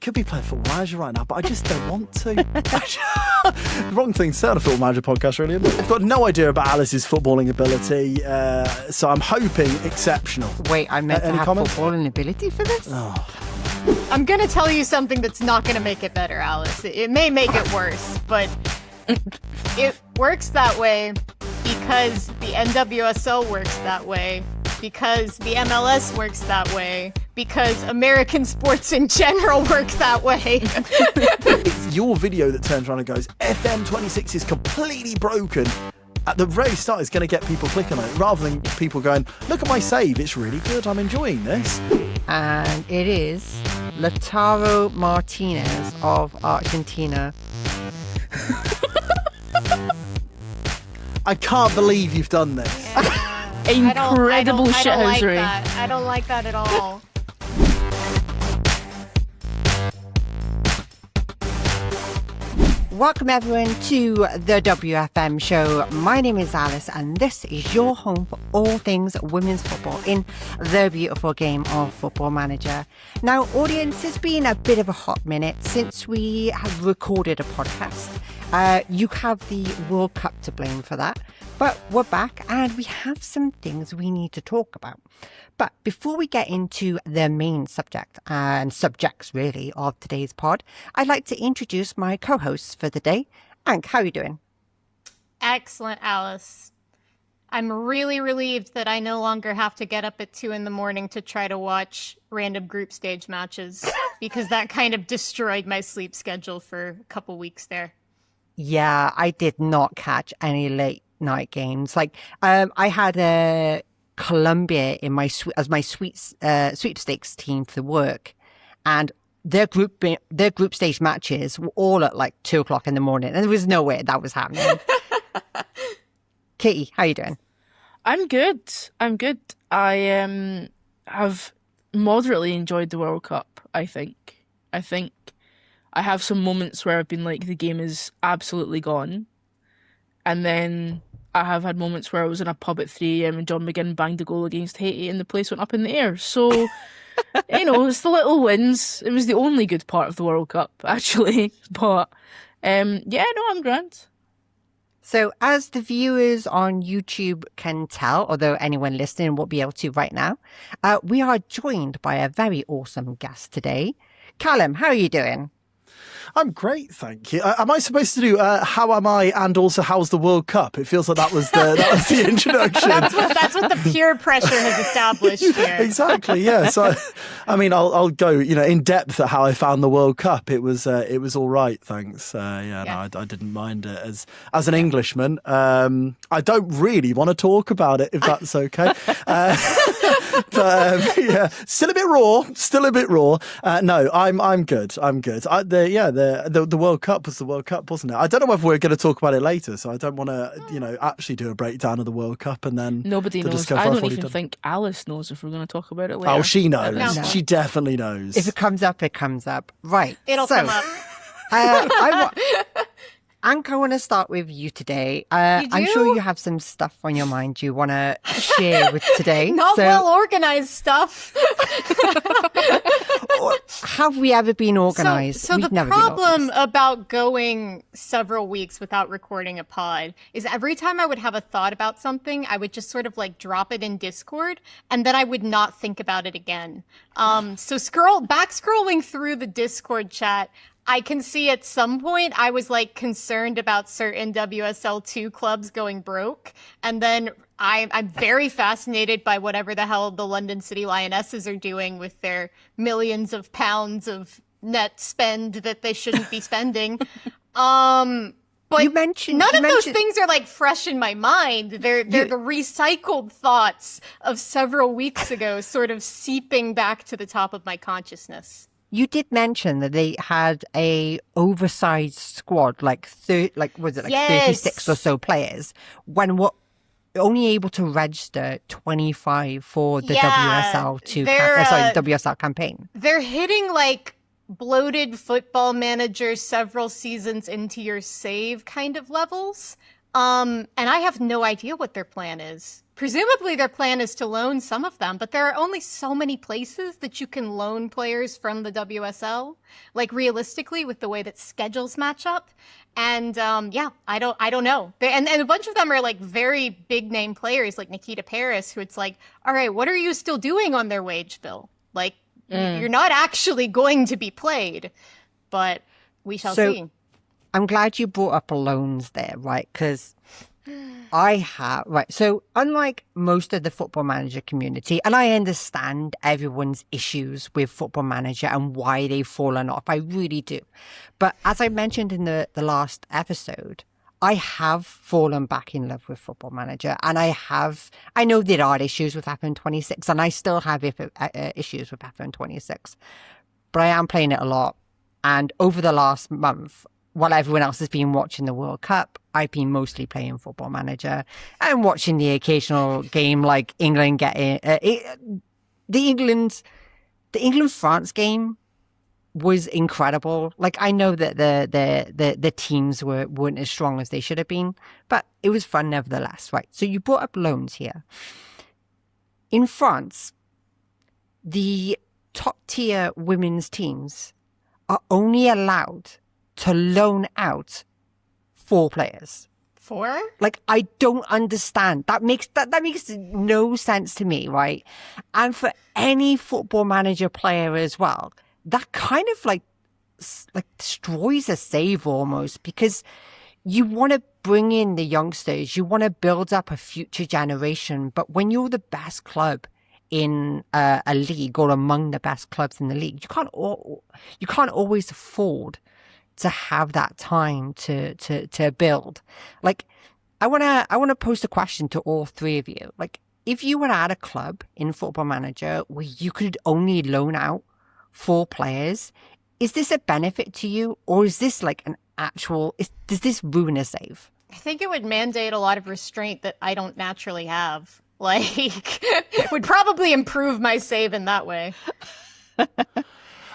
could be playing Football Manager right now, but I just don't want to. Wrong thing to say on a Football Manager podcast, really. I've got no idea about Alice's footballing ability, so I'm hoping exceptional. Wait, I meant to have comments? footballing ability for this? Oh. I'm going to tell you something that's not going to make it better, Alice. It may make it worse, but it works that way because the NWSL works that way, because the MLS works that way, because American sports in general work that way. It's your video that turns around and goes, FM26 is completely broken. At the very start, it's going to get people clicking on it, rather than people going, look at my save, it's really good, I'm enjoying this. And it is Lautaro Martinez of Argentina. I can't believe you've done this. Incredible shithousery. I don't like that at all. Welcome everyone to the WFM Show. My name is Alice and this is your home for all things women's football in the beautiful game of Football Manager. Now, audience, it's been a bit of a hot minute since we have recorded a podcast. You have the World Cup to blame for that, but we're back and we have some things we need to talk about. But before we get into the main subject and subjects really of today's pod, I'd like to introduce my co-hosts for the day. Ank, how are you doing? Excellent, Alice. I'm really relieved that I no longer have to get up at 2 a.m. to try to watch random group stage matches because that kind of destroyed my sleep schedule for a couple weeks there. Yeah, I did not catch any late night games. Like, I had a Colombia in my sweepstakes team for work, and their group stage matches were all at like 2 o'clock in the morning, and there was no way that was happening. Katy, how you doing? I'm good. I have moderately enjoyed the World Cup. I think I have some moments where I've been like, the game is absolutely gone, and then I have had moments where I was in a pub at 3 a.m. and John McGinn banged a goal against Haiti and the place went up in the air. So, it's the little wins. It was the only good part of the World Cup, actually. But, I'm grand. So as the viewers on YouTube can tell, although anyone listening won't be able to right now, we are joined by a very awesome guest today. Callum, how are you doing? I'm great, thank you. Am I supposed to do how am I and also how's the World Cup? It feels like that was the introduction. That's what the peer pressure has established here. Exactly, yeah. So, I mean, I'll go, in depth at how I found the World Cup. It was all right, thanks. No, I didn't mind it as an Englishman. I don't really want to talk about it, if that's okay. But still a bit raw. No, I'm good. The World Cup was the World Cup, wasn't it? I don't know whether we're going to talk about it later, so I don't want to, actually do a breakdown of the World Cup and then nobody knows. I don't even think Alice knows if we're going to talk about it later. Oh, she knows. No. She definitely knows. If it comes up, it comes up. Right. It'll come up. Ank, I want to start with you today. I'm sure you have some stuff on your mind you want to share with today. Not well organized stuff. Have we ever been organized? So the problem about going several weeks without recording a pod is every time I would have a thought about something, I would just sort of like drop it in Discord, and then I would not think about it again. So scrolling through the Discord chat, I can see at some point I was like concerned about certain WSL2 clubs going broke. And then I'm very fascinated by whatever the hell the London City Lionesses are doing with their millions of pounds of net spend that they shouldn't be spending. But none of those things are like fresh in my mind. They're the recycled thoughts of several weeks ago sort of seeping back to the top of my consciousness. You did mention that they had a oversized squad, like 36 or so players, when we're only able to register 25 for the WSL campaign. They're hitting like bloated Football Manager several seasons into your save kind of levels. And I have no idea what their plan is. presumably their plan is to loan some of them, but there are only so many places that you can loan players from the WSL, like realistically with the way that schedules match up. And I don't know. And a bunch of them are like very big name players like Nikita Paris, who it's like, all right, what are you still doing on their wage bill? Like, you're not actually going to be played, but we shall see. I'm glad you brought up loans there, right? Because so unlike most of the Football Manager community, and I understand everyone's issues with Football Manager and why they've fallen off, I really do. But as I mentioned in the last episode, I have fallen back in love with Football Manager, and I know there are issues with FM 26, and I still have issues with FM 26, but I am playing it a lot. And over the last month, while everyone else has been watching the World Cup, I've been mostly playing Football Manager and watching the occasional game like England getting the England-France game was incredible. Like, I know that the teams weren't as strong as they should have been, but it was fun nevertheless, right? So you brought up loans here. In France, the top tier women's teams are only allowed to loan out 4 players. 4? Like, I don't understand. That makes no sense to me, right? And for any Football Manager player as well, that kind of like destroys a save almost, because you want to bring in the youngsters, you want to build up a future generation, but when you're the best club in a league or among the best clubs in the league, you can't always afford to have that time to build. Like, I wanna pose a question to all 3 of you. Like, if you were at a club in Football Manager where you could only loan out 4 players, is this a benefit to you, or is this like an actual? Does this ruin a save? I think it would mandate a lot of restraint that I don't naturally have. Like, it would probably improve my save in that way.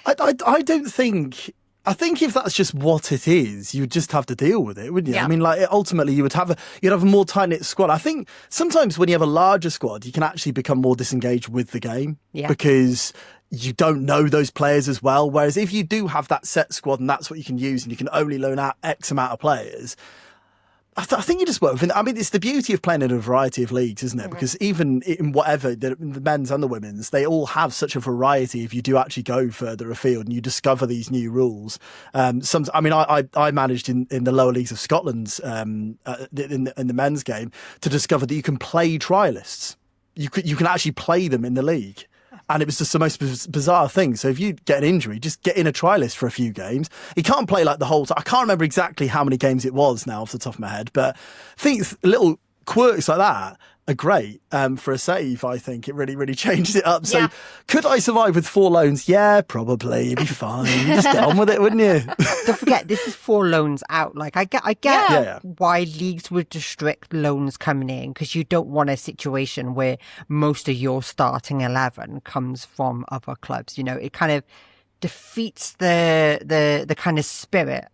I don't think. I think if that's just what it is, you'd just have to deal with it, wouldn't you? Yeah. I mean, like, ultimately, you'd have a more tight-knit squad. I think sometimes when you have a larger squad, you can actually become more disengaged with the game because you don't know those players as well. Whereas if you do have that set squad and that's what you can use and you can only loan out X amount of players, I think you just work with it. I mean, it's the beauty of playing in a variety of leagues, isn't it? Mm-hmm. Because even in whatever, the men's and the women's, they all have such a variety if you do actually go further afield and you discover these new rules. I managed in the lower leagues of Scotland in the men's game to discover that you can play trialists. You can actually play them in the league. And it was just the most bizarre thing. So if you get an injury, just get in a trialist for a few games. He can't play like the whole time. I can't remember exactly how many games it was now off the top of my head, but I think little quirks like that are great for a save. I think it really, really changed it up. So could I survive with 4 loans? Yeah, probably. You'd be fine. You'd just get on with it, wouldn't you? Don't forget, this is 4 loans out. Like, I get why leagues would restrict loans coming in, because you don't want a situation where most of your starting 11 comes from other clubs. You know, it kind of defeats the kind of spirit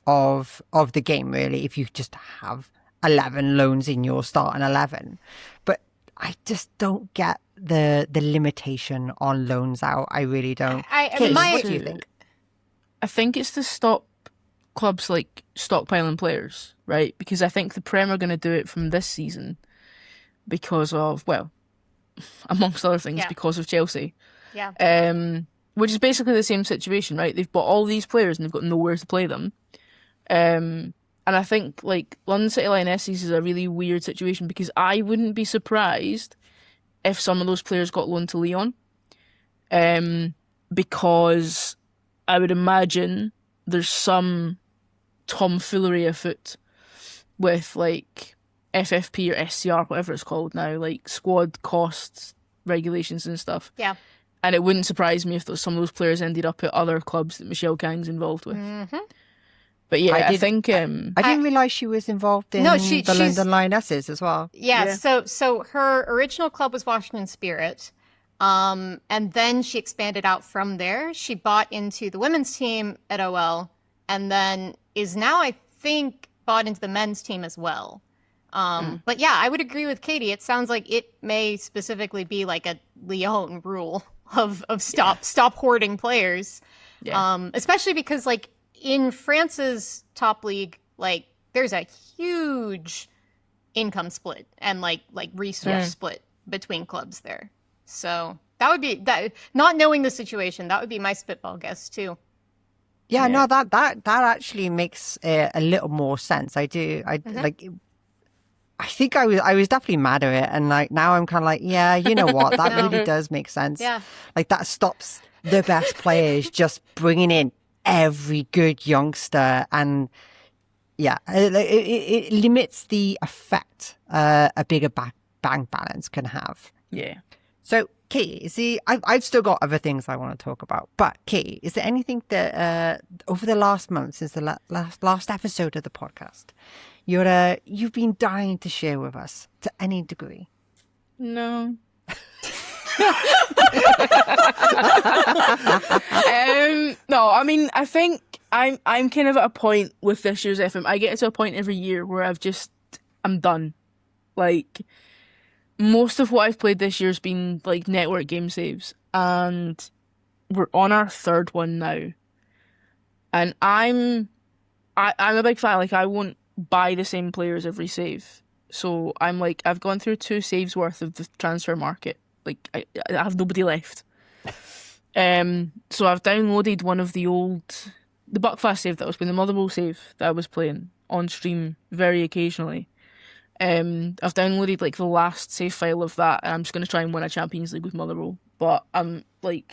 of the game, really, if you just have 11 loans in your starting 11. But I just don't get the limitation on loans out. I really don't. What do you think? I think it's to stop clubs like stockpiling players, right? Because I think the Prem are going to do it from this season because of, well, amongst other things, because of Chelsea. Yeah. Which is basically the same situation, right? They've bought all these players and they've got nowhere to play them. And I think, like, London City Lionesses is a really weird situation because I wouldn't be surprised if some of those players got loaned to Lyon. Because I would imagine there's some tomfoolery afoot with, like, FFP or SCR, whatever it's called now, like, squad costs, regulations and stuff. Yeah. And it wouldn't surprise me if some of those players ended up at other clubs that Michelle Kang's involved with. Mm-hmm. But yeah, I think I didn't realise she was involved in the London Lionesses as well. Yeah, so her original club was Washington Spirit, and then she expanded out from there. She bought into the women's team at OL, and then is now, I think, bought into the men's team as well. But yeah, I would agree with Katie. It sounds like it may specifically be like a Lyon rule of stop hoarding players. Yeah. Especially because like in France's top league, like there's a huge income split and like resource split between clubs there. So that would be that. Not knowing the situation, that would be my spitball guess too. Yeah, no, that actually makes a little more sense. I do. Like. I think I was definitely mad at it, and like now I'm kind of like, yeah, you know what? That really does make sense. Yeah. Like that stops the best players just bringing in every good youngster, and yeah, it limits the effect a bigger bank balance can have. Yeah. So, Katie, see, I've still got other things I want to talk about. But, Katie, is there anything that over the last month, since the last episode of the podcast, you've been dying to share with us to any degree? No. No, I mean, I think I'm kind of at a point with this year's FM. I get to a point every year where I'm done. Like, most of what I've played this year has been like network game saves, and we're on our third one now. And I'm a big fan. Like, I won't buy the same players every save, so I'm like, I've gone through 2 saves worth of the transfer market. Like, I have nobody left. So I've downloaded one of the Buckfast save that was been the Motherwell save that I was playing on stream very occasionally. I've downloaded like the last save file of that, and I'm just going to try and win a Champions League with Motherwell. But I'm kind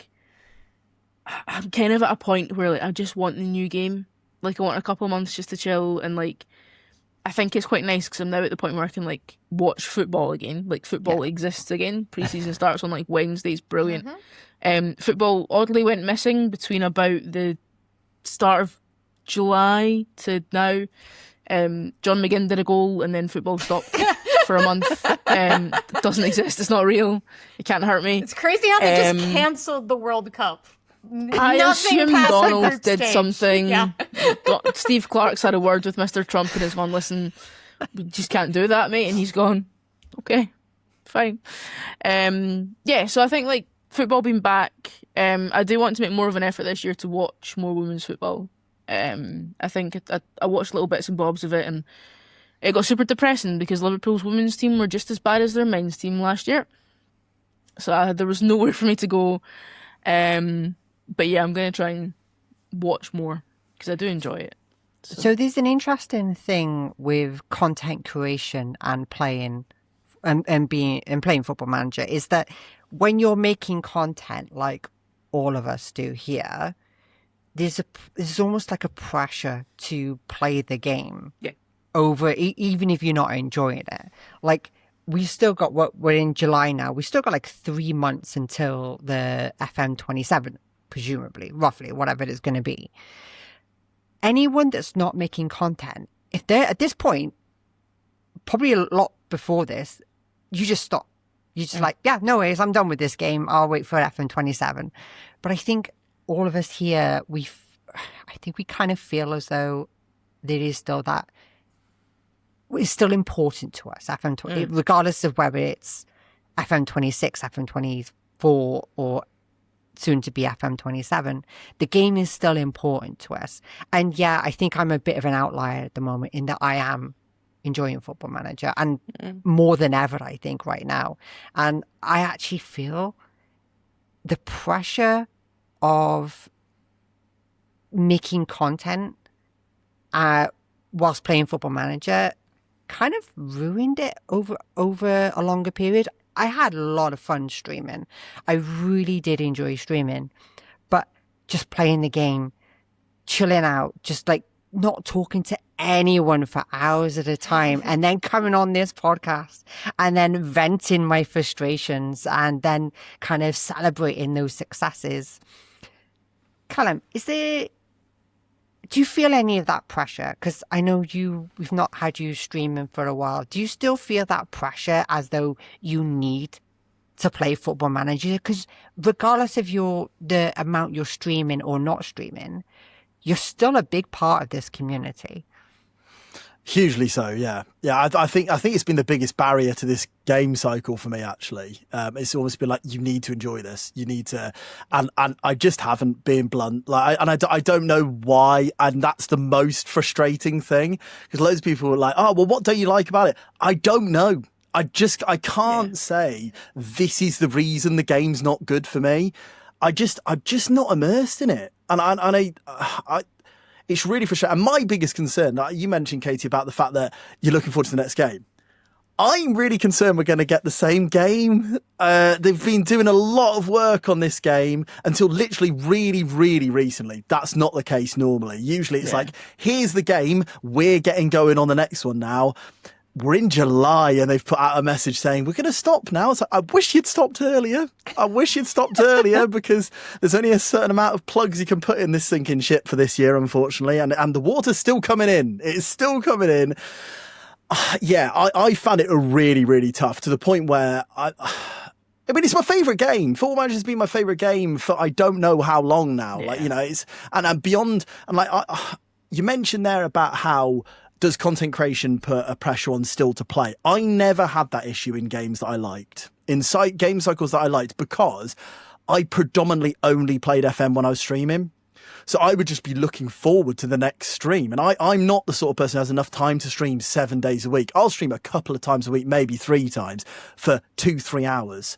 of at a point where like I just want the new game. Like, I want a couple of months just to chill, and like I think it's quite nice because I'm now at the point where I can like watch football again. Like, football exists again. Pre-season starts on like Wednesdays. Brilliant. Football oddly went missing between about the start of July to now. John McGinn did a goal, and then football stopped for a month. It doesn't exist. It's not real. It can't hurt me. It's crazy how they just cancelled the World Cup. I assume Donald did stage. something. Yeah. Steve Clark's had a word with Mr. Trump and has gone, listen, we just can't do that, mate. And he's gone, okay, fine. So I think like football being back, I do want to make more of an effort this year to watch more women's football. I think I watched little bits and bobs of it, and it got super depressing because Liverpool's women's team were just as bad as their men's team last year. So there was nowhere for me to go. But yeah, I'm going to try and watch more because I do enjoy it. So there's an interesting thing with content creation and playing and playing Football Manager is that when you're making content like all of us do here, there's almost like a pressure to play the game over, even if you're not enjoying it. Like, we've still got we're in July now. We've still got like 3 months until the FM 27, presumably, roughly, whatever it is going to be. Anyone that's not making content, if they're at this point, probably a lot before this, you just stop. You're just like, yeah, no worries, I'm done with this game. I'll wait for FM 27. But I think all of us here, I think we kind of feel as though there is still that. It's still important to us, regardless of whether it's FM 26, FM 24, or soon to be FM 27. The game is still important to us. And yeah, I think I'm a bit of an outlier at the moment in that I am enjoying Football Manager, and more than ever, I think, right now. And I actually feel the pressure of making content whilst playing Football Manager kind of ruined it over a longer period. I had a lot of fun streaming. I really did enjoy streaming, but just playing the game, chilling out, just like not talking to anyone for hours at a time, and then coming on this podcast and then venting my frustrations and then kind of celebrating those successes. Callum, do you feel any of that pressure? Because I know we've not had you streaming for a while. Do you still feel that pressure as though you need to play Football Manager? Because regardless of the amount you're streaming or not streaming, you're still a big part of this community. Hugely so, yeah. I think it's been the biggest barrier to this game cycle for me. Actually, it's almost been like, you need to enjoy this. You need to, and I just haven't, been blunt. Like, I don't know why, and that's the most frustrating thing, because loads of people are like, oh well, what don't you like about it? I don't know. I can't say this is the reason the game's not good for me. I'm just not immersed in it, and I it's really frustrating. And my biggest concern, like you mentioned, Katie, about the fact that you're looking forward to the next game. I'm really concerned we're going to get the same game. They've been doing a lot of work on this game until literally really, really recently. That's not the case normally. Usually it's like, here's the game, we're getting going on the next one now. We're in July and they've put out a message saying, we're going to stop now. It's like, I wish you'd stopped earlier. Because there's only a certain amount of plugs you can put in this sinking ship for this year, unfortunately. And the water's still coming in. It's still coming in. I found it really, really tough, to the point where I mean, it's my favourite game. Football Manager has been my favourite game for I don't know how long now. Yeah. Like, you know, it's, and I'm beyond, and like, you mentioned there about how, does content creation put a pressure on still to play? I never had that issue in games that I liked, in game cycles that I liked, because I predominantly only played FM when I was streaming. So I would just be looking forward to the next stream. And I'm not the sort of person who has enough time to stream 7 days a week. I'll stream a couple of times a week, maybe 3 times, for 2-3 hours.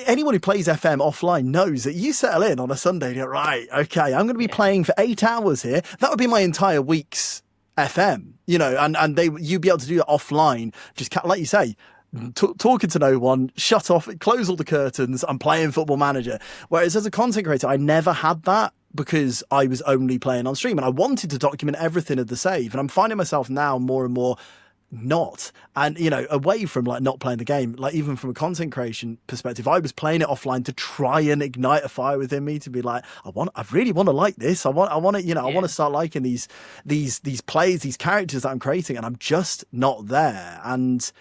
Anyone who plays FM offline knows that you settle in on a Sunday and you're right, okay, I'm going to be playing for 8 hours here. That would be my entire week's FM, you know, and you'd be able to do that offline, just like you say, talking to no one, shut off, close all the curtains, I'm playing Football Manager. Whereas as a content creator, I never had that, because I was only playing on stream and I wanted to document everything of the save. And I'm finding myself now more and more not, and you know, away from like not playing the game, like even from a content creation perspective, I was playing it offline to try and ignite a fire within me to be like, I really want to like this. I want to, you know, I want to start liking these players, these characters that I'm creating, and I'm just not there. And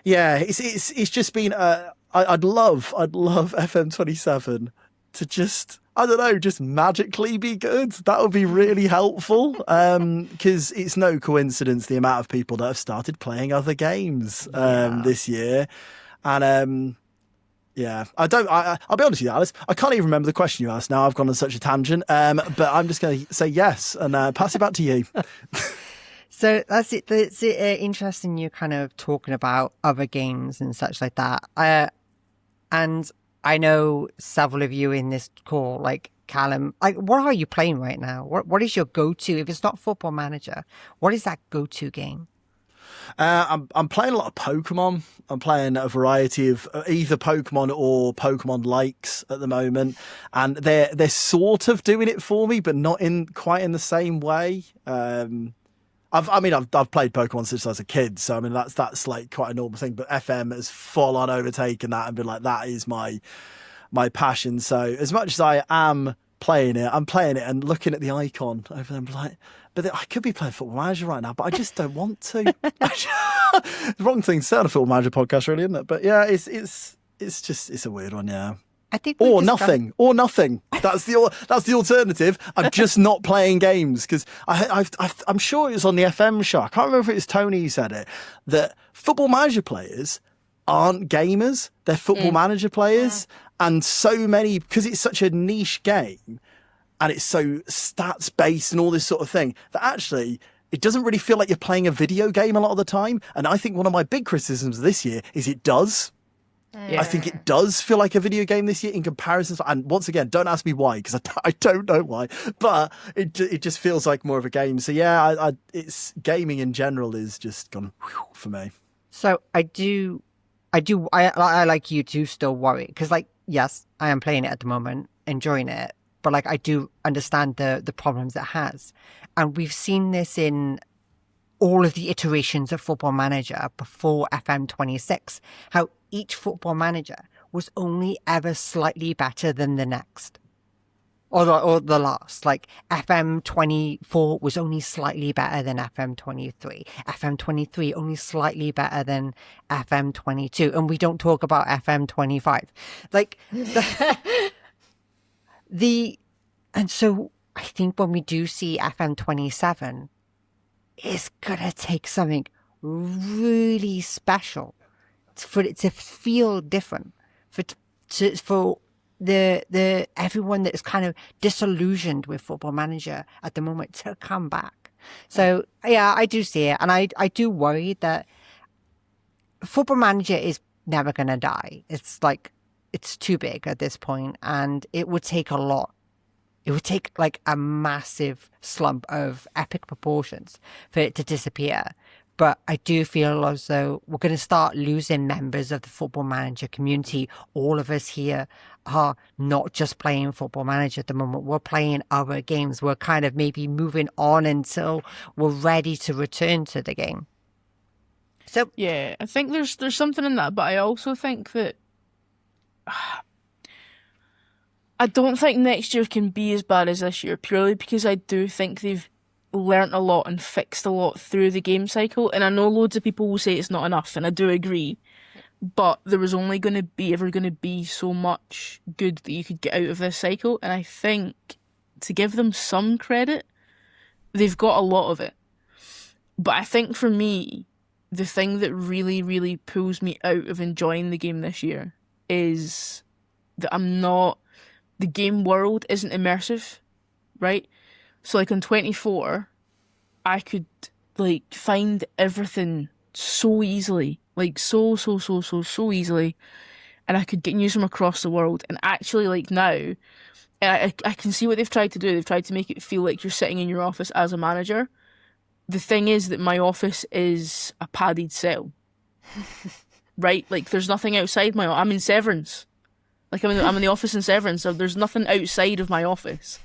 yeah, it's just been I'd love FM27 to just, I don't know, just magically be good. That would be really helpful, because it's no coincidence the amount of people that have started playing other games this year. And I'll be honest with you, Alice, I can't even remember the question you asked now. I've gone on such a tangent, but I'm just going to say yes and pass it back to you. So that's it. It's interesting you kind of talking about other games and such like that. And I know several of you in this call, like Callum, like, what are you playing right now? What is your go-to? If it's not Football Manager, what is that go-to game? I'm playing a lot of Pokemon. I'm playing a variety of either Pokemon or Pokemon likes at the moment, and they're sort of doing it for me, but not in quite in the same way. I've played Pokemon since I was a kid, so I mean that's like quite a normal thing. But FM has full on overtaken that and been like, that is my passion. So as much as I am playing it, I'm playing it and looking at the icon over there, like, but I could be playing Football Manager right now, but I just don't want to. The wrong thing to say on a Football Manager podcast, really, isn't it? But yeah, it's a weird one, yeah. I think nothing. That's the alternative. I'm just not playing games, because I'm sure it was on the FM show. I can't remember if it was Tony who said it, that Football Manager players aren't gamers. They're Football Manager players. And so many, because it's such a niche game and it's so stats based and all this sort of thing, that actually it doesn't really feel like you're playing a video game a lot of the time. And I think one of my big criticisms this year is it does. Yeah. I think it does feel like a video game this year in comparison. And once again, don't ask me why, because I don't know why, but it just feels like more of a game. So yeah, it's gaming in general is just gone for me. So I like you do still worry, because like, yes, I am playing it at the moment, enjoying it, but like I do understand the problems it has. And we've seen this in all of the iterations of Football Manager before FM26, how each Football Manager was only ever slightly better than the next. Or the last. Like FM24 was only slightly better than FM23. FM23 only slightly better than FM22. And we don't talk about FM25. Like and so I think when we do see FM27, it's gonna take something really special for it to feel different, for the everyone that's kind of disillusioned with Football Manager at the moment to come back. So yeah, I do see it, and I do worry that Football Manager is never gonna die. It's like it's too big at this point, and it would take a lot. It would take like a massive slump of epic proportions for it to disappear. But I do feel as though we're going to start losing members of the Football Manager community. All of us here are not just playing Football Manager at the moment. We're playing other games. We're kind of maybe moving on until we're ready to return to the game. So yeah, I think there's something in that, but I also think that I don't think next year can be as bad as this year, purely because I do think they've learnt a lot and fixed a lot through the game cycle. And I know loads of people will say it's not enough, and I do agree. But there was only ever going to be so much good that you could get out of this cycle. And I think, to give them some credit, they've got a lot of it. But I think for me, the thing that really, really pulls me out of enjoying the game this year is that the game world isn't immersive, right? So like on 24, I could like find everything so easily, like so easily, and I could get news from across the world. And actually, like now, I can see what they've tried to do. They've tried to make it feel like you're sitting in your office as a manager. The thing is that my office is a padded cell, right? Like there's nothing outside I'm in Severance. Like I'm in the office in Severance, so there's nothing outside of my office.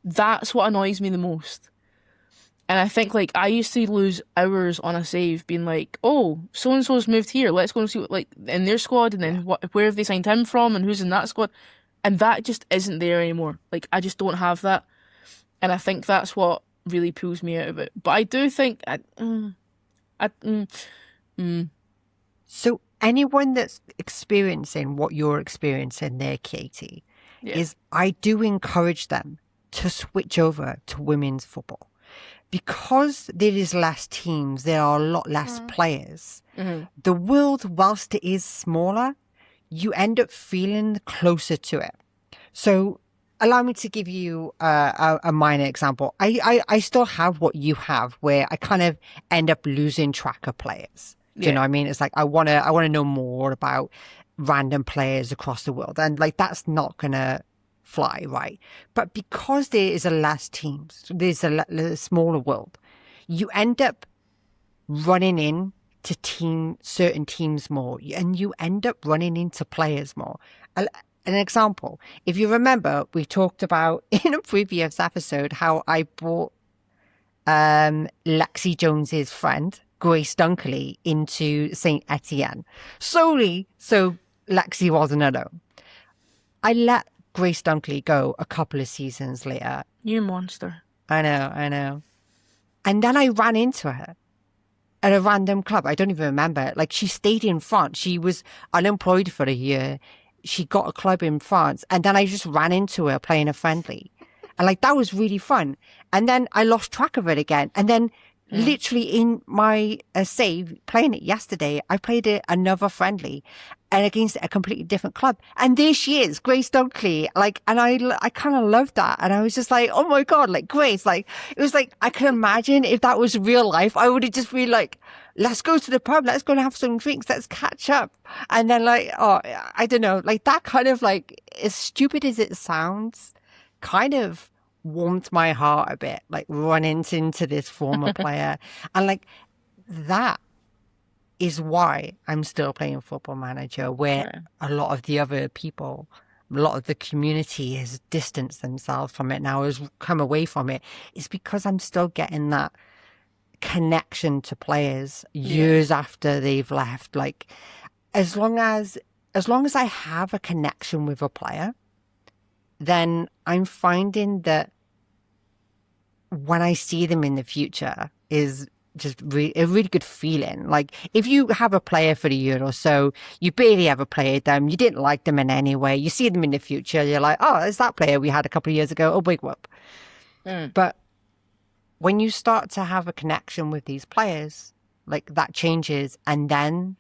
That's what annoys me the most. And I think like I used to lose hours on a save being like, oh, so-and-so's moved here, let's go and see what like in their squad, and then where have they signed him from and who's in that squad. And that just isn't there anymore. Like I just don't have that. And I think that's what really pulls me out of it. But I do think So anyone that's experiencing what you're experiencing there, Katie, is I do encourage them to switch over to women's football. Because there is less teams, there are a lot less players. Mm-hmm. The world, whilst it is smaller, you end up feeling closer to it. So allow me to give you a minor example. I still have what you have, where I kind of end up losing track of players. Do you know what I mean? It's like I want to know more about random players across the world, and like that's not gonna fly, right? But because there is a less teams, there's a smaller world, you end up running in to certain teams more, and you end up running into players more. An example, if you remember, we talked about in a previous episode how I brought Lexi Jones's friend Grace Dunkley into St. Etienne solely so Lexi wasn't alone. I let Grace Dunkley go a couple of seasons later. You monster. I know. And then I ran into her at a random club. I don't even remember. Like, she stayed in France. She was unemployed for a year. She got a club in France. And then I just ran into her playing a friendly. And like, that was really fun. And then I lost track of it again. And then literally in my save, playing it yesterday, I played another friendly and against a completely different club. And there she is, Grace Dunkley. Like, and I kind of loved that. And I was just like, oh my God, like Grace, like, it was like, I can imagine if that was real life, I would have just been like, let's go to the pub, let's go and have some drinks, let's catch up. And then like, oh, I don't know, like that kind of like, as stupid as it sounds, kind of warmed my heart a bit, like running into this former player. And like, that is why I'm still playing Football Manager, where a lot of the other people, a lot of the community has distanced themselves from it now, has come away from it. It's because I'm still getting that connection to players years after they've left. Like, as long as I have a connection with a player, then I'm finding that when I see them in the future is just a really good feeling. Like, if you have a player for a year or so, you barely ever played them, you didn't like them in any way, you see them in the future, you're like, oh, it's that player we had a couple of years ago, oh, big whoop. But when you start to have a connection with these players, like that changes, and then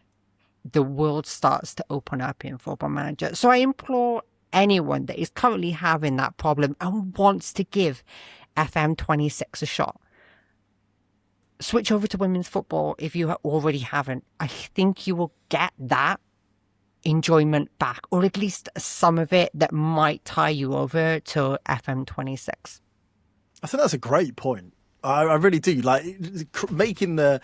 the world starts to open up in Football Manager. So I implore anyone that is currently having that problem and wants to give FM26 a shot, switch over to women's football if you already haven't. I think you will get that enjoyment back, or at least some of it that might tie you over to FM26. I think that's a great point. I really do. Like making the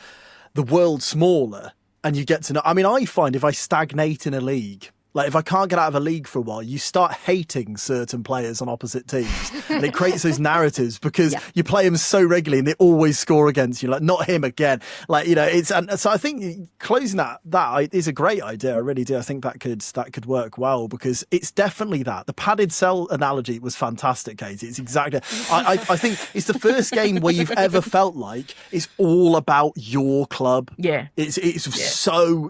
world smaller, and you get to know. I mean, I find if I stagnate in a league, like if I can't get out of a league for a while, you start hating certain players on opposite teams, and it creates those narratives because you play them so regularly and they always score against you. Like not him again. Like and so I think closing that is a great idea. I really do. I think that could work well because it's definitely that. The padded cell analogy was fantastic, Katie. It's exactly. I think it's the first game where you've ever felt like it's all about your club. Yeah, it's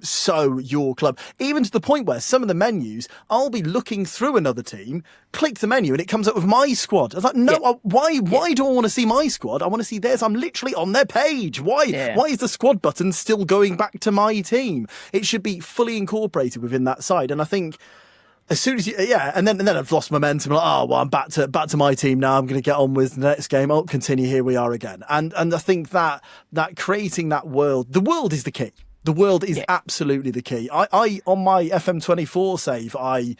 so your club, even to the point where some of the menus, I'll be looking through another team, click the menu, and it comes up with my squad. I was like, no, why do I want to see my squad? I want to see theirs. I'm literally on their page. Why is the squad button still going back to my team? It should be fully incorporated within that side. And I think as soon as and then I've lost momentum. Like, oh well, I'm back to my team now. I'm going to get on with the next game. I'll continue. Here we are again. And I think that creating that world, the world is the key. The world is absolutely the key. I on my FM24 save, I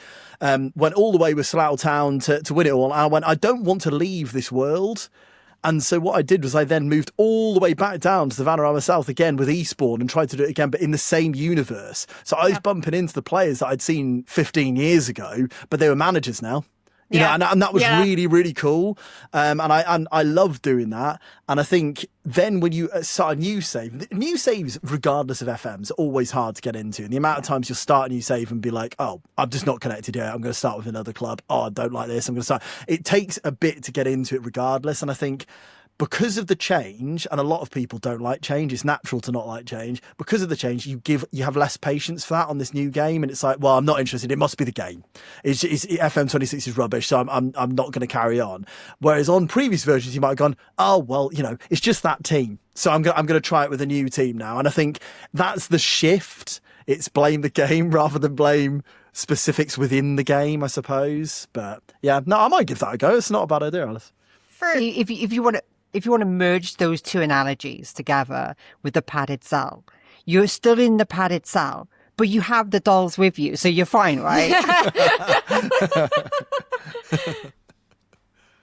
went all the way with Slough Town to win it all. And I went, I don't want to leave this world. And so what I did was I then moved all the way back down to the Vanarama South again with Eastbourne and tried to do it again, but in the same universe. So I was bumping into the players that I'd seen 15 years ago, but they were managers now. You know, and that was really, really cool. And I love doing that. And I think then when you start a new saves, regardless of FMs, are always hard to get into. And the amount of times you'll start a new save and be like, oh, I'm just not connected yet. I'm going to start with another club. Oh, I don't like this. I'm going to start. It takes a bit to get into it regardless. And I think because of the change, and a lot of people don't like change, it's natural to not like change. Because of the change, you have less patience for that on this new game, and it's like, well, I'm not interested. It must be the game. It's FM26 is rubbish, so I'm not going to carry on. Whereas on previous versions, you might have gone, oh well, it's just that team, so I'm going to try it with a new team now. And I think that's the shift. It's blame the game rather than blame specifics within the game, I suppose. But I might give that a go. It's not a bad idea, Alice. If you want to merge those two analogies together with the padded cell, you're still in the padded cell, but you have the dolls with you, so you're fine, right?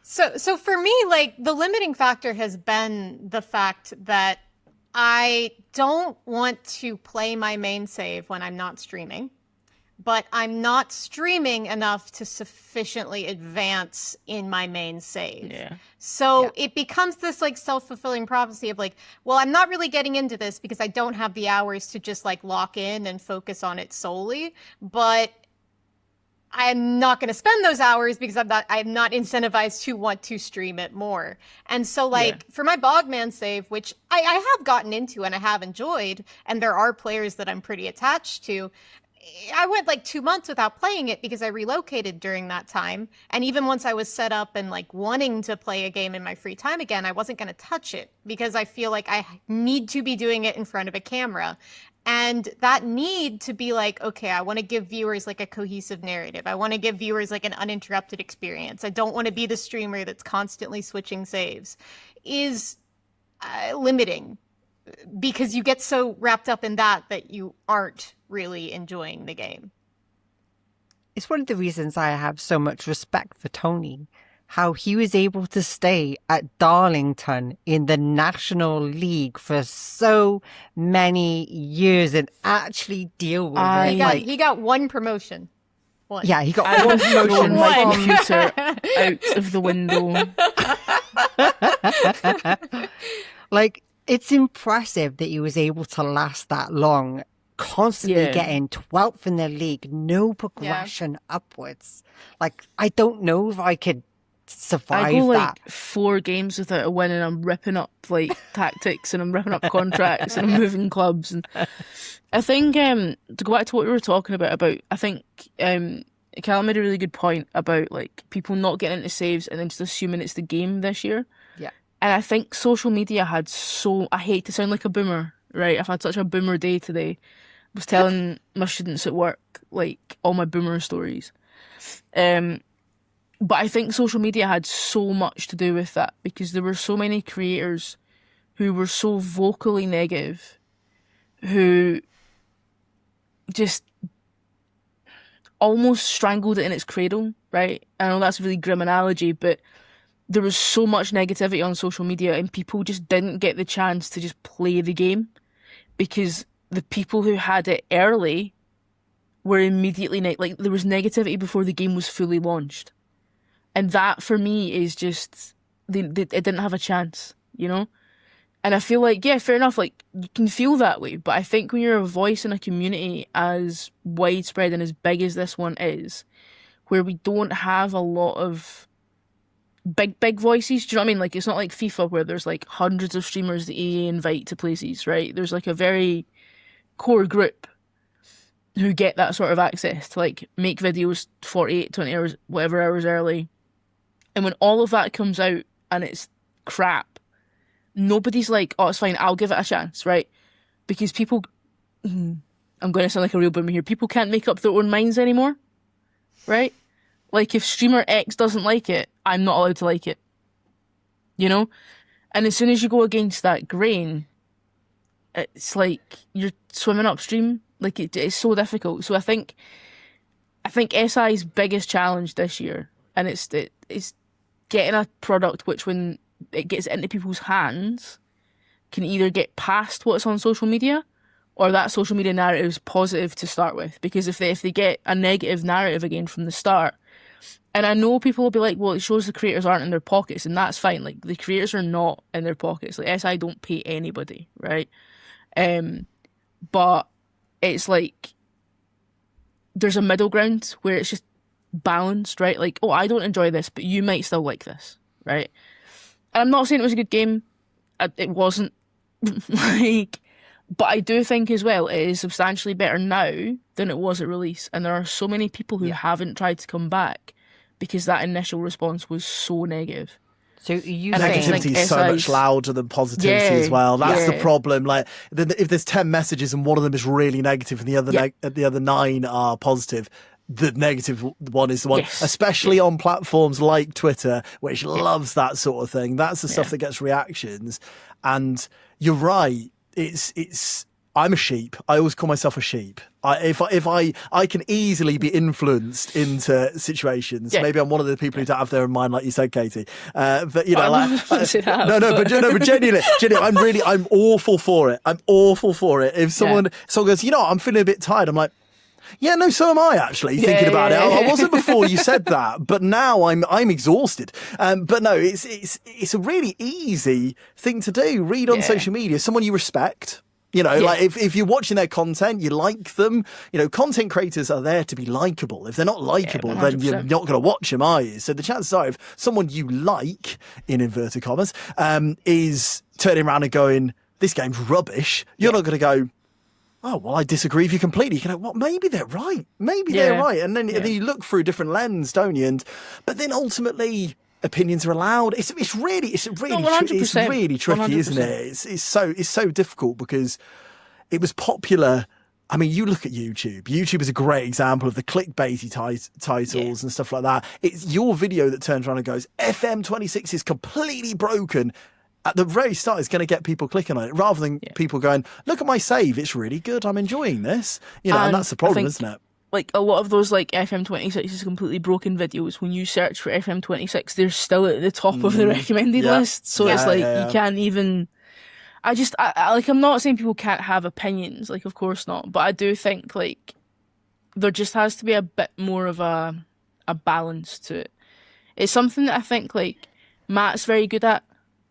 So for me, like the limiting factor has been the fact that I don't want to play my main save when I'm not streaming. But I'm not streaming enough to sufficiently advance in my main save. Yeah. So it becomes this like self-fulfilling prophecy of like, well, I'm not really getting into this because I don't have the hours to just like lock in and focus on it solely. But I'm not going to spend those hours because I'm not incentivized to want to stream it more. And so like for my Bogman save, which I have gotten into and I have enjoyed, and there are players that I'm pretty attached to, I went like 2 months without playing it because I relocated during that time. And even once I was set up and like wanting to play a game in my free time again, I wasn't going to touch it because I feel like I need to be doing it in front of a camera. And that need to be like, okay, I want to give viewers like a cohesive narrative. I want to give viewers like an uninterrupted experience. I don't want to be the streamer that's constantly switching saves is limiting. Because you get so wrapped up in that you aren't really enjoying the game. It's one of the reasons I have so much respect for Tony, how he was able to stay at Darlington in the National League for so many years and actually deal with it. He got one promotion. One. Yeah, he got one promotion. My computer out of the window. Like, it's impressive that he was able to last that long, constantly getting 12th in the league, no progression upwards. Like, I don't know if I could survive I go that. like 4 games without a win and I'm ripping up like tactics and I'm ripping up contracts and I'm moving clubs. And I think to go back to what we were talking about I think Callum made a really good point about like people not getting into saves and then just assuming it's the game this year. Yeah. And I think social media had I hate to sound like a boomer, right? I've had such a boomer day today. I was telling my students at work, like, all my boomer stories. But I think social media had so much to do with that, because there were so many creators who were so vocally negative, who just almost strangled it in its cradle, right? I know that's a really grim analogy, but there was so much negativity on social media, and people just didn't get the chance to just play the game, because the people who had it early were immediately like, there was negativity before the game was fully launched, and that for me is just it didn't have a chance, you know. And I feel like, yeah, fair enough, like, you can feel that way, but I think when you're a voice in a community as widespread and as big as this one is, where we don't have a lot of big voices, do you know what I mean? Like, it's not like FIFA where there's like hundreds of streamers that EA invite to places, right? There's like a very core group who get that sort of access to like make videos 48, 20 hours, whatever hours early. And when all of that comes out and it's crap, nobody's like, oh, it's fine, I'll give it a chance, right? Because people, I'm going to sound like a real boomer here, people can't make up their own minds anymore, right? Like, if streamer X doesn't like it, I'm not allowed to like it, you know? And as soon as you go against that grain, it's like you're swimming upstream. Like, it's so difficult. So I think SI's biggest challenge this year, and it's getting a product which, when it gets into people's hands, can either get past what's on social media, or that social media narrative is positive to start with. Because if they get a negative narrative again from the start, and I know people will be like, well, it shows the creators aren't in their pockets, and that's fine. Like, the creators are not in their pockets. Like, SI don't pay anybody, right? But it's like there's a middle ground where it's just balanced, right? Like, oh, I don't enjoy this, but you might still like this, right? And I'm not saying it was a good game. It wasn't. Like, but I do think as well it is substantially better now than it was at release. And there are so many people who haven't tried to come back because that initial response was so negative. So you and saying negativity is so much louder than positivity as well. That's the problem. Like, if there's 10 messages and one of them is really negative and the other 9 are positive, the negative one is the one, especially on platforms like Twitter, which loves that sort of thing. That's the stuff that gets reactions. And you're right. I'm a sheep. I always call myself a sheep. I can easily be influenced into situations. Yeah. Maybe I'm one of the people who don't have their own mind, like you said, Katie. But you know, but genuinely, I'm awful for it. If someone goes, you know, I'm feeling a bit tired, I'm like, yeah, no, so am I actually thinking about it. I wasn't before you said that, but now I'm exhausted. But no, it's a really easy thing to do. Read on social media, someone you respect. You know, like if you're watching their content, you like them. You know, content creators are there to be likable. If they're not likable, then you're not going to watch them, are you? So the chances are, if someone you like, in inverted commas, is turning around and going, this game's rubbish, you're not going to go, oh, well, I disagree with you completely. You can go, well, maybe they're right. Maybe they're right. And then you look through a different lens, don't you? But then ultimately, opinions are allowed. It's really tricky, 100%. Isn't it? It's so difficult because it was popular. I mean, you look at YouTube. YouTube is a great example of the clickbaity titles and stuff like that. It's your video that turns around and goes, FM26 is completely broken. At the very start, it's going to get people clicking on it rather than people going, look at my save. It's really good. I'm enjoying this. You know, and that's the problem, isn't it? Like, a lot of those, like, FM26 is completely broken videos, when you search for FM26, they're still at the top of the recommended list. So it's like, you can't even... I'm not saying people can't have opinions, like, of course not. But I do think, like, there just has to be a bit more of a balance to it. It's something that I think, like, Matt's very good at.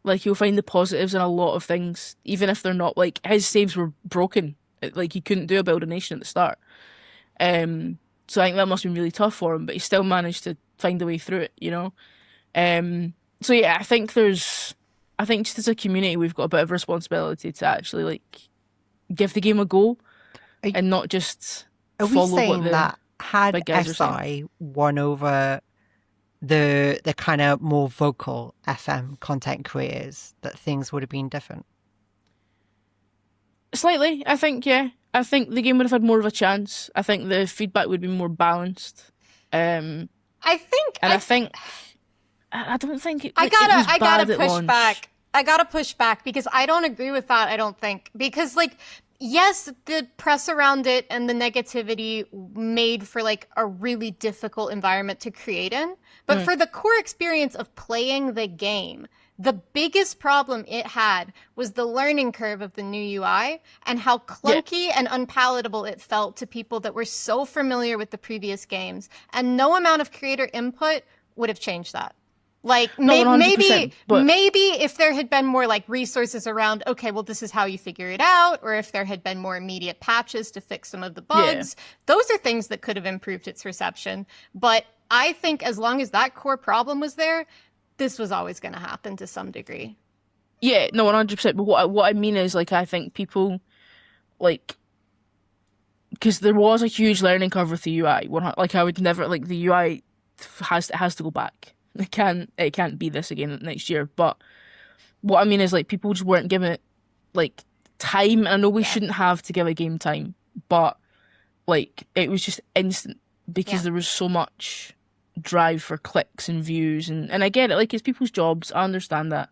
Like, you'll find the positives in a lot of things, even if they're not, like, his saves were broken. Like, he couldn't do a build a nation at the start. So I think that must have been really tough for him, but he still managed to find a way through it, you know? So yeah, I think just as a community, we've got a bit of responsibility to actually, like, give the game a go and not just follow what the that had big guys are saying. SI won over the kind of more vocal FM content creators that things would have been different? Slightly, I think, yeah. I think the game would have had more of a chance. I think the feedback would be more balanced. I don't think it. I gotta push back. I gotta push back because I don't agree with that. I don't think because yes, the press around it and the negativity made for a really difficult environment to create in. But for the core experience of playing the game, the biggest problem it had was the learning curve of the new UI and how clunky and unpalatable it felt to people that were so familiar with the previous games. And no amount of creator input would have changed that. Maybe if there had been more resources around, okay, well, this is how you figure it out, or if there had been more immediate patches to fix some of the bugs, those are things that could have improved its reception. But I think as long as that core problem was there, this was always going to happen to some degree. Yeah, no, 100%. But what I mean is, I think people, because there was a huge learning curve with the UI. I would never, the UI has to go back. It can't be this again next year. But what I mean is, people just weren't giving it, time. And I know we shouldn't have to give a game time, but, it was just instant because there was so much drive for clicks and views. And I get it, it's people's jobs. I understand that.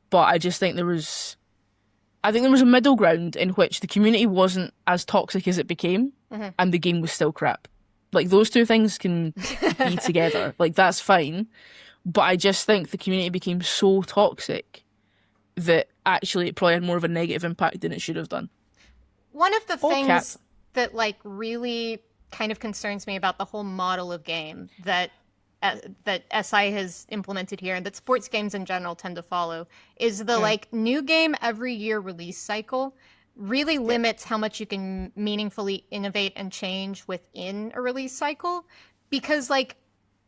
But I just think there was a middle ground in which the community wasn't as toxic as it became and the game was still crap. Those two things can be together. That's fine. But I just think the community became so toxic that actually it probably had more of a negative impact than it should have done. One of the things that really kind of concerns me about the whole model of game that SI has implemented here and that sports games in general tend to follow is the new game every year release cycle really limits how much you can meaningfully innovate and change within a release cycle. Because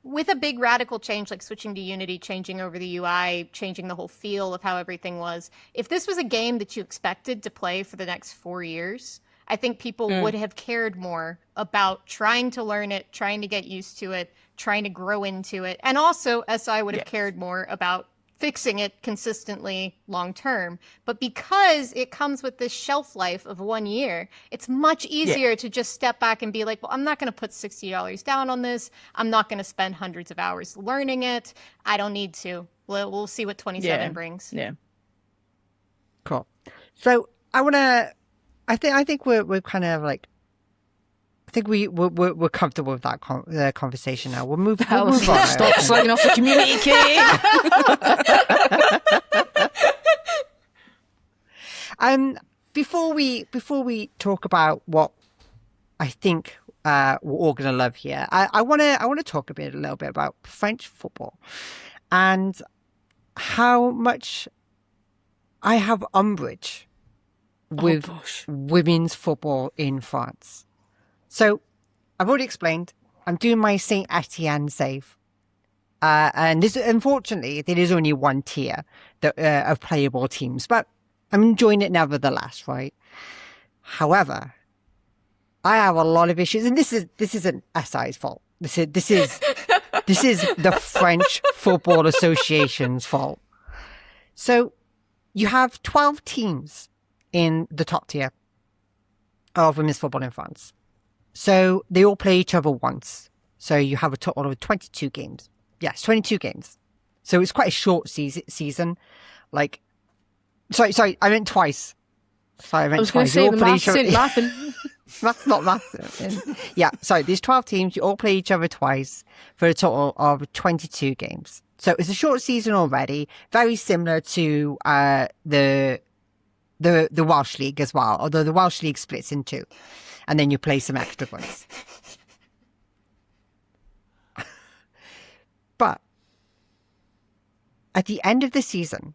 with a big radical change, switching to Unity, changing over the UI, changing the whole feel of how everything was, if this was a game that you expected to play for the next 4 years, I think people would have cared more about trying to learn it, trying to get used to it, trying to grow into it. And also, SI would have cared more about fixing it consistently long term. But because it comes with this shelf life of 1 year, it's much easier to just step back and be well, I'm not going to put $60 down on this. I'm not going to spend hundreds of hours learning it. I don't need to. We'll see what 27 brings. Yeah. Cool. So I think we're kind of I think we're comfortable with that conversation now. We'll move on. Stop slagging off the community, Kate. Before we talk about what I think we're all gonna love here, I want to talk a little bit about French football and how much I have umbrage with women's football in France. So, I've already explained, I'm doing my Saint Etienne save. And unfortunately, there is only one tier of playable teams, but I'm enjoying it nevertheless, right? However, I have a lot of issues, and this isn't SI's fault. This is the French Football Association's fault. So, you have 12 teams in the top tier of women's football in France. So they all play each other once. So you have a total of 22 games. Yes, 22 games. So it's quite a short season. Sorry, I meant twice. Sorry, I meant twice. I was going to say, the maths ain't laughing. That's not math. Yeah, sorry, there's 12 teams. You all play each other twice for a total of 22 games. So it's a short season already. Very similar to the Welsh League as well, although the Welsh League splits in two, and then you play some extra ones. But at the end of the season,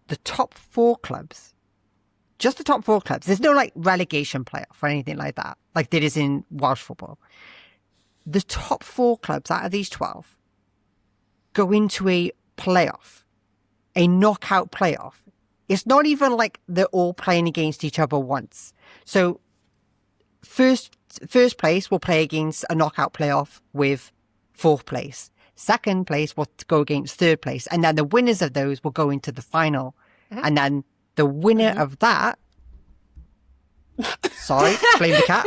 the top 4 clubs, just the top 4 clubs, there's no relegation playoff or anything like that, like there is in Welsh football. The top 4 clubs out of these 12 go into a playoff, a knockout playoff. It's not even they're all playing against each other once. So first place will play against a knockout playoff with 4th place. second place will go against third place. And then the winners of those will go into the final. And then the winner of that... Sorry, blame the cat.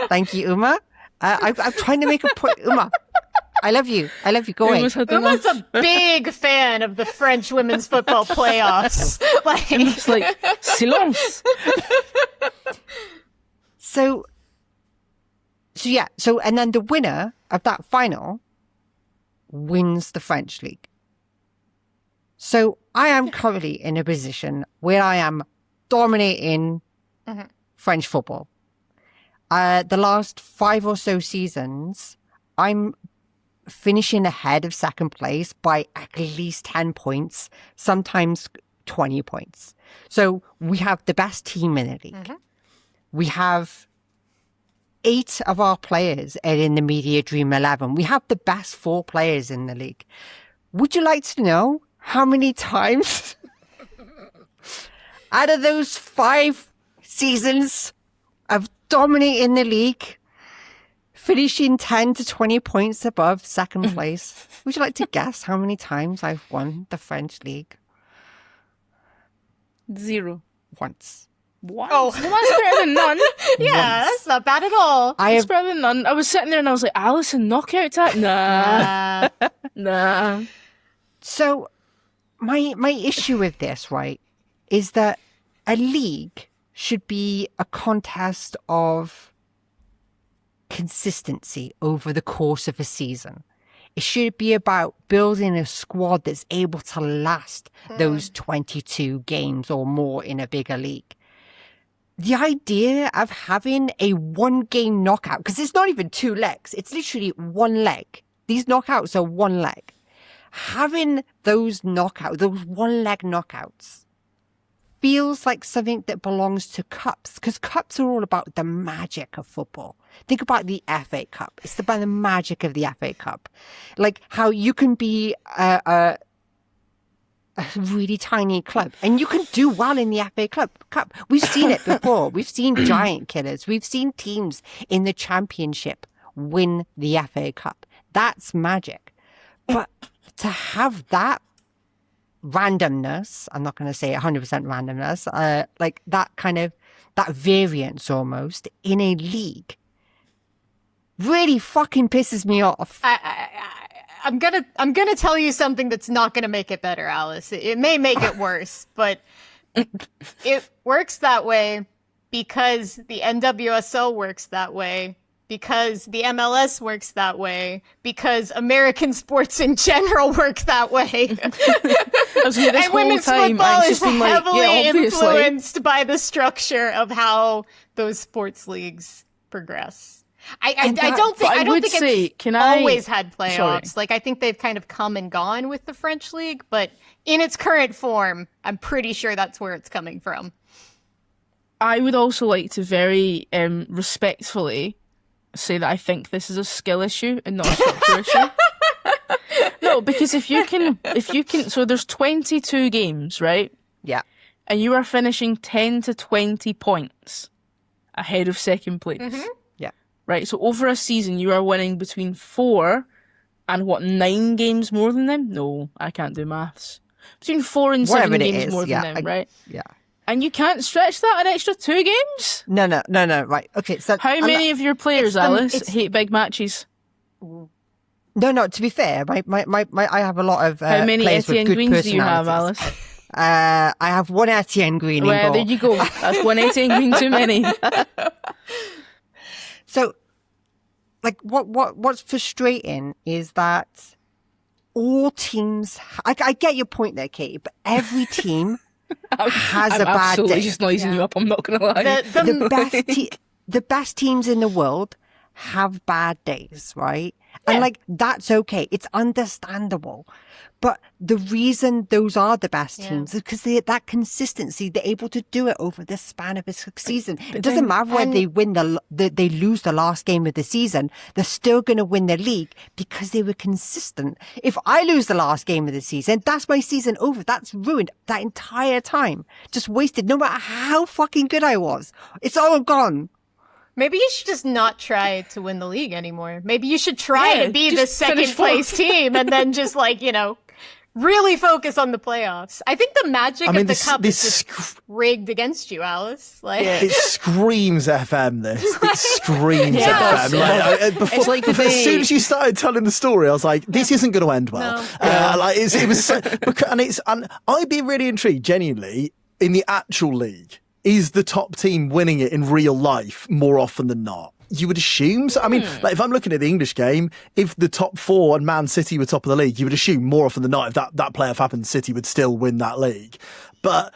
Thank you, Uma. I'm trying to make a point. Uma, I love you. I love you. Go away. Uma's a big fan of the French women's football playoffs. It's like, silence. So, and then the winner of that final wins the French league. So I am currently in a position where I am dominating French football. The last 5 or so seasons, I'm finishing ahead of second place by at least 10 points, sometimes 20 points. So we have the best team in the league. We have 8 of our players are in the Media Dream 11. We have the best 4 players in the league. Would you like to know how many times out of those 5 seasons of dominating the league, finishing 10 to 20 points above second place, would you like to guess how many times I've won the French league? 0. Once. What? Oh, well, that's better than none. Yeah, that's not bad at all. That's better than none. I was sitting there and I was like, Alice in knockout time? Nah. Nah. So my issue with this, right, is that a league should be a contest of consistency over the course of a season. It should be about building a squad that's able to last those 22 games or more in a bigger league. The idea of having a 1-game knockout, because it's not even 2 legs, it's literally 1 leg. These knockouts are 1 leg. Having those 1-leg knockouts feels like something that belongs to cups, because cups are all about the magic of football. Think about the FA Cup. It's about the magic of the FA Cup. Like how you can be a really tiny club and you can do well in the FA Cup. We've seen it before. We've seen giant killers. We've seen teams in the Championship win the FA Cup. That's magic. But to have that randomness, I'm not going to say 100% randomness, like that kind of, that variance almost in a league really fucking pisses me off. I'm gonna tell you something that's not gonna make it better, Alice. It may make it worse, but it works that way because the NWSL works that way, because the MLS works that way, because American sports in general work that way. And women's football is heavily influenced by the structure of how those sports leagues progress. I don't think it's always had playoffs. Sorry. Like, I think they've kind of come and gone with the French league, but in its current form, I'm pretty sure that's where it's coming from. I would also like to very respectfully say that I think this is a skill issue and not a structure issue. No, because if you can, so there's 22 games, right? Yeah. And you are finishing 10 to 20 points ahead of second place. Mm-hmm. Right, so over a season, you are winning between 4 and 9 games more than them? No, I can't do maths. Between 4 and 7 games more than them, right? Yeah. And you can't stretch that an extra 2 games? No, right. Okay, so... How many of your players, Alice, hate big matches? No, to be fair, I have a lot of How many players Etienne with good Greens do you have, personalities. Alice? I have 1 Etienne Green in goal. There you go. That's 1 Etienne Green too many. So, like, what's frustrating is that all teams... I get your point there, Katie, but every team has a bad day. I'm absolutely just noising you up, I'm not going to lie. The best teams in the world have bad days, right? Yeah. And, like, that's okay. It's understandable. But the reason those are the best teams is because that consistency, they're able to do it over the span of a season. It doesn't matter whether they win they lose the last game of the season. They're still going to win the league because they were consistent. If I lose the last game of the season, that's my season over. That's ruined. That entire time just wasted. No matter how fucking good I was, it's all gone. Maybe you should just not try to win the league anymore. Maybe you should try to be the just second finish place fourth. team and then just really focus on the playoffs. I think the magic of the cup is just rigged against you, Alice. It screams FM. It screams Yeah, FM. As soon as you started telling the story, I was like, "This isn't going to end well." No. It was, and I'd be really intrigued, genuinely, in the actual league. Is the top team winning it in real life more often than not? You would assume. So, I mean, if I'm looking at the English game, if the top four and Man City were top of the league, you would assume more often than not, if that playoff happened, City would still win that league. But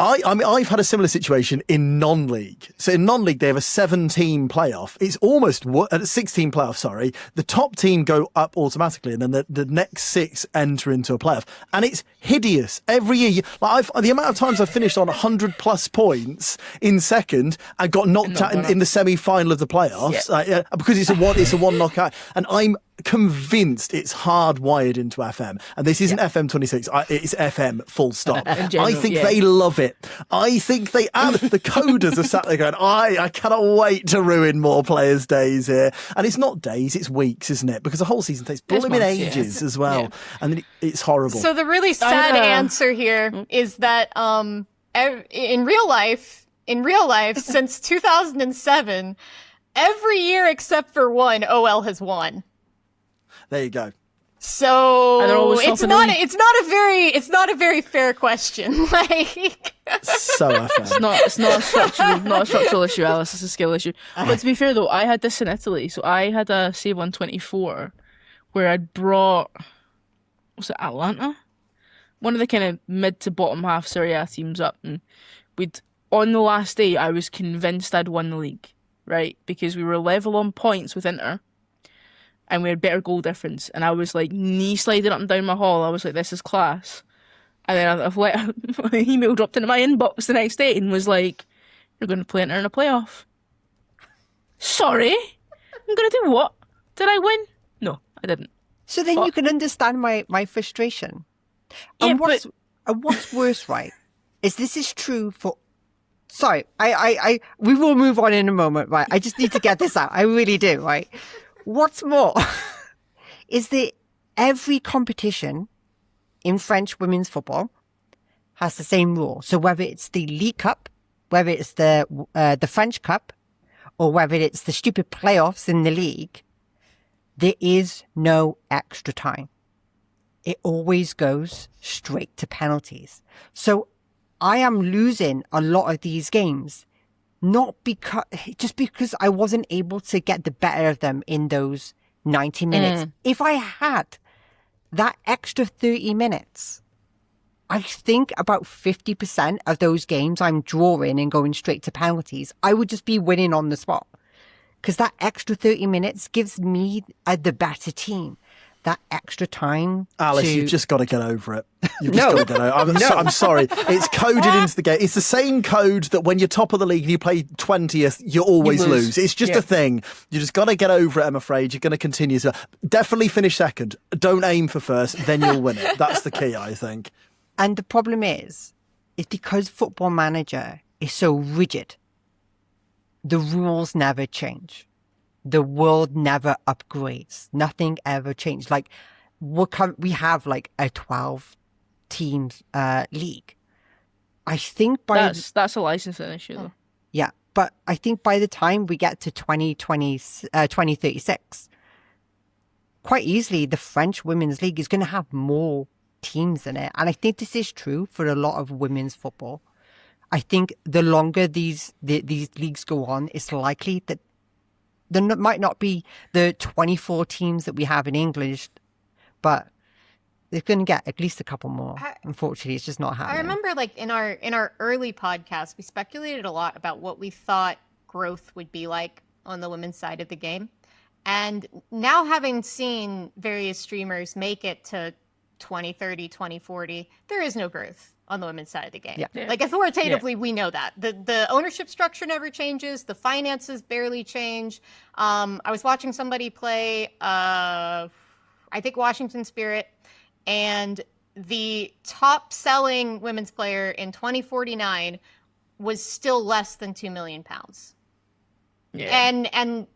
I mean, I've had a similar situation in non-league. So in non-league, they have a 7-team playoff. It's almost a 16 playoff, sorry. The top team go up automatically, and then the next 6 enter into a playoff. And it's hideous every year. The amount of times I've finished on 100 plus points in second and got knocked out in the semi-final of the playoffs because it's a one knockout. And I'm convinced it's hardwired into FM. And this isn't FM 26. It's FM full stop. I think they love it. I think the coders are sat there going, I cannot wait to ruin more players' days here. And it's not days, it's weeks, isn't it? Because the whole season takes blooming ages as well. Yeah. And it's horrible. So the really sad answer here is that in real life, since 2007, every year except for one, OL has won. There you go. So it's not a very fair question. So unfair. It's not a structural issue, Alice. It's a skill issue. But to be fair though, I had this in Italy. So I had a Save 124 where I'd brought, was it Atlanta? One of the kind of mid to bottom half Serie A teams up, and on the last day I was convinced I'd won the league, right? Because we were level on points with Inter. And we had better goal difference. And I was like knee sliding up and down my hall. I was like, this is class. And then an email dropped into my inbox the next day and was like, you're going to play Inter in a playoff. Sorry? I'm going to do what? Did I win? No, I didn't. So then you can understand my frustration. And what's worse, right, is this is true for... Sorry, we will move on in a moment, right? I just need to get this out. I really do, right? What's more is that every competition in French women's football has the same rule. So whether it's the League Cup, whether it's the French Cup, or whether it's the stupid playoffs in the league, there is no extra time. It always goes straight to penalties. So I am losing a lot of these games. Not because I wasn't able to get the better of them in those 90 minutes. If I had that extra 30 minutes, I think about 50% of those games I'm drawing and going straight to penalties, I would just be winning on the spot. Because that extra 30 minutes gives me the better team. That extra time. Alice, you've just got to get over it. You've just got to get over it. I'm sorry. It's coded into the game. It's the same code that when you're top of the league and you play 20th, you always lose. It's just a thing. You just got to get over it, I'm afraid. You're going to continue to. Definitely finish second. Don't aim for first, then you'll win it. That's the key, I think. And the problem is because Football Manager is so rigid, the rules never change. The world never upgrades. Nothing ever changed. Like we have like a 12 teams league. I think that's a licensing issue though. Yeah, but I think by the time we get to 2036, quite easily the French Women's League is going to have more teams in it. And I think this is true for a lot of women's football. I think the longer these leagues go on, it's likely that there might not be the 24 teams that we have in English, but they're going to get at least a couple more. Unfortunately, it's just not happening. I remember, like in our early podcast, we speculated a lot about what we thought growth would be like on the women's side of the game, and now having seen various streamers make it to 2030, 2040, there is no growth on the women's side of the game. Yeah. Like authoritatively, we know that. The ownership structure never changes. The finances barely change. I was watching somebody play, I think Washington Spirit, and the top selling women's player in 2049 was still less than £2 million. And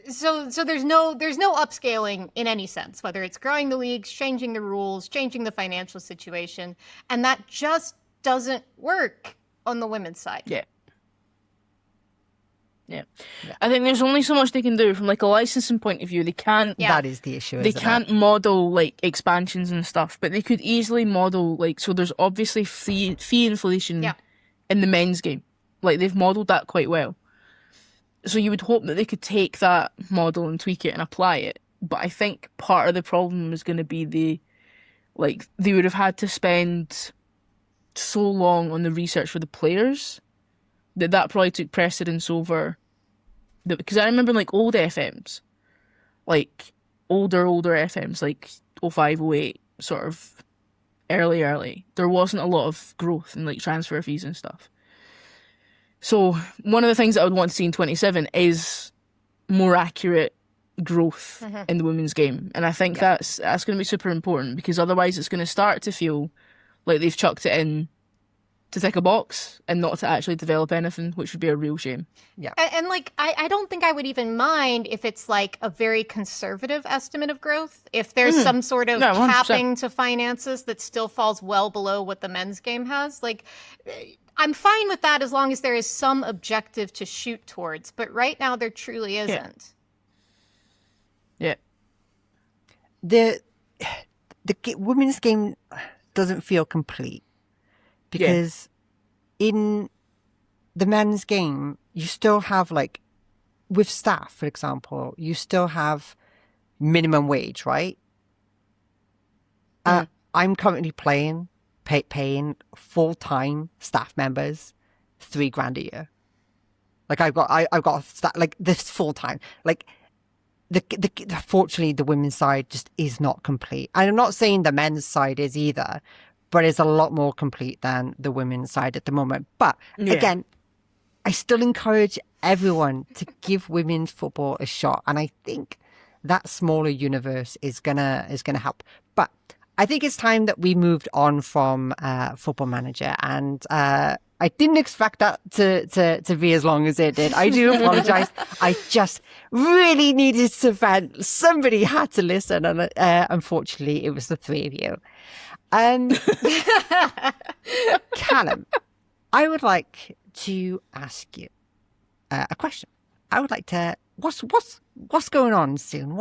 so there's no upscaling in any sense, whether it's growing the leagues, changing the rules, changing the financial situation, and that just doesn't work on the women's side. Yeah. I think there's only so much they can do from like a licensing point of view. They can't. That is the issue. They can't model like expansions and stuff, but they could easily model like, so there's obviously fee inflation in the men's game. Like they've modeled that quite well. So you would hope that they could take that model and tweak it and apply it. But I think part of the problem is going to be they would have had to spend so long on the research for the players that probably took precedence over because I remember like old FMs, like older FMs, like 05, 08, sort of early, there wasn't a lot of growth in like transfer fees and stuff. So one of the things that I would want to see in 27 is more accurate growth in the women's game. And I think that's going to be super important, because otherwise it's going to start to feel like they've chucked it in to tick a box and not to actually develop anything, which would be a real shame. Yeah. And like, I don't think I would even mind if it's like a very conservative estimate of growth. If there's some sort of capping to finances that still falls well below what the men's game has. Like, I'm fine with that as long as there is some objective to shoot towards. But right now there truly isn't. Yeah. The women's game doesn't feel complete. Because in the men's game, you still have, like, with staff, for example, you still have minimum wage, right? I'm currently paying full-time staff members $3,000 a year. Like, I've got staff, like, this full-time. Like, fortunately, the women's side just is not complete. And I'm not saying the men's side is either, but it's a lot more complete than the women's side at the moment. But again, I still encourage everyone to give women's football a shot, and I think that smaller universe is gonna help. But I think it's time that we moved on from Football Manager, and I didn't expect that to be as long as it did. I do apologize. I just really needed to vent. Somebody had to listen, and unfortunately, it was the three of you. Callum, I would like to ask you a question. I would like to, what's going on soon?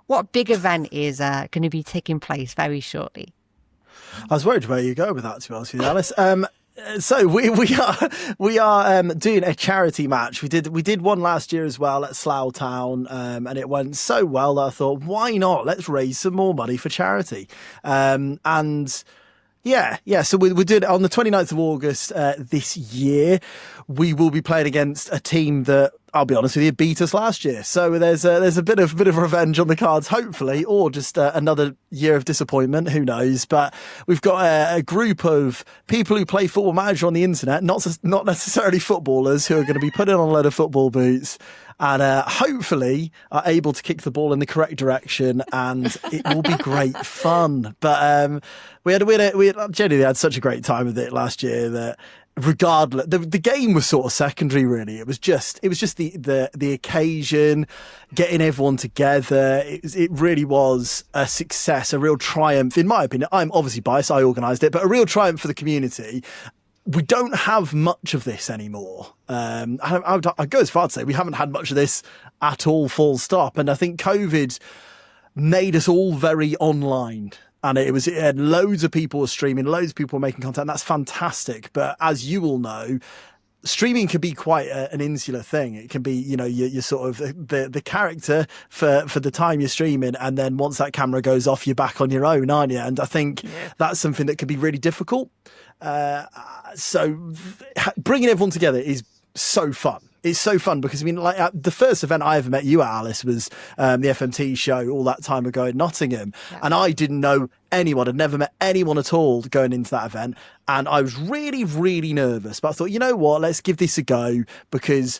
What big event is going to be taking place very shortly? I was worried where you go with that, to be honest with you, Alice. So we are doing a charity match. We did one last year as well at Slough Town, and it went so well that I thought, why not? Let's raise some more money for charity. So we're doing it on the 29th of August this year. We will be playing against a team that, I'll be honest with you, beat us last year. So there's a bit of revenge on the cards, hopefully, or just another year of disappointment. Who knows? But we've got a group of people who play Football Manager on the internet, not necessarily footballers, who are going to be putting on a load of football boots and hopefully are able to kick the ball in the correct direction, and it will be great fun. But we genuinely had such a great time with it last year that, regardless, the game was sort of secondary, really. It was just the occasion, getting everyone together. It really was a success, a real triumph, in my opinion. I'm obviously biased, I organised it, but a real triumph for the community. We don't have much of this anymore. I'd go as far to say we haven't had much of this at all, full stop. And I think COVID made us all very online. And it had loads of people were streaming, loads of people were making content. That's fantastic. But as you all know, streaming can be quite an insular thing. It can be, you're sort of the character for the time you're streaming. And then once that camera goes off, you're back on your own, aren't you? And I think that's something that can be really difficult. So bringing everyone together is so fun. It's so fun because, the first event I ever met you at, Alice, was the FMT show all that time ago in Nottingham. Yeah. And I didn't know anyone. I'd never met anyone at all going into that event. And I was really, really nervous. But I thought, you know what, let's give this a go, because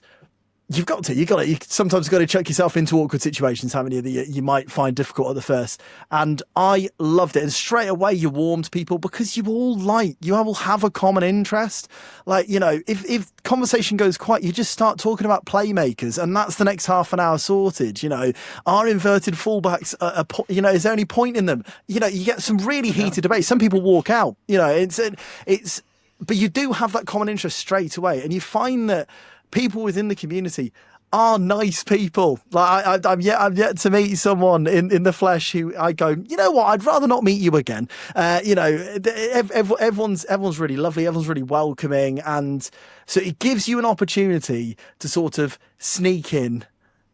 You've got to. You sometimes got to chuck yourself into awkward situations, haven't you? That you might find difficult at the first. And I loved it. And straight away, you warmed people because you all have a common interest. Like, if conversation goes quiet, you just start talking about playmakers, and that's the next half an hour sorted. Our inverted fullbacks, is there any point in them? You get some really heated debate. Some people walk out. But you do have that common interest straight away, and you find that people within the community are nice people. Like I'm yet to meet someone in the flesh who I go, you know what, I'd rather not meet you again. Everyone's really lovely, everyone's really welcoming, and so it gives you an opportunity to sort of sneak in,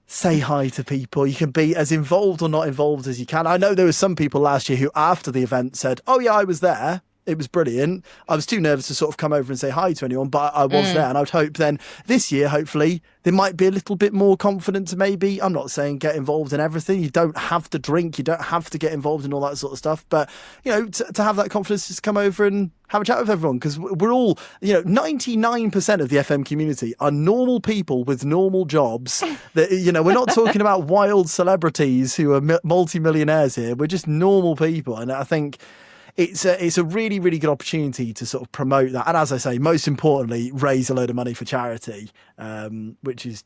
say hi to people. You can be as involved or not involved as you can. I know there were some people last year who after the event said, oh yeah, I was there. It was brilliant. I was too nervous to sort of come over and say hi to anyone, but I was there. And I would hope then this year, hopefully, they might be a little bit more confident to maybe, I'm not saying get involved in everything. You don't have to drink. You don't have to get involved in all that sort of stuff. But, to have that confidence, just come over and have a chat with everyone. Because we're all, 99% of the FM community are normal people with normal jobs. That, we're not talking about wild celebrities who are multi-millionaires here. We're just normal people. And I think it's a really, really good opportunity to sort of promote that. And as I say, most importantly, raise a load of money for charity, which is,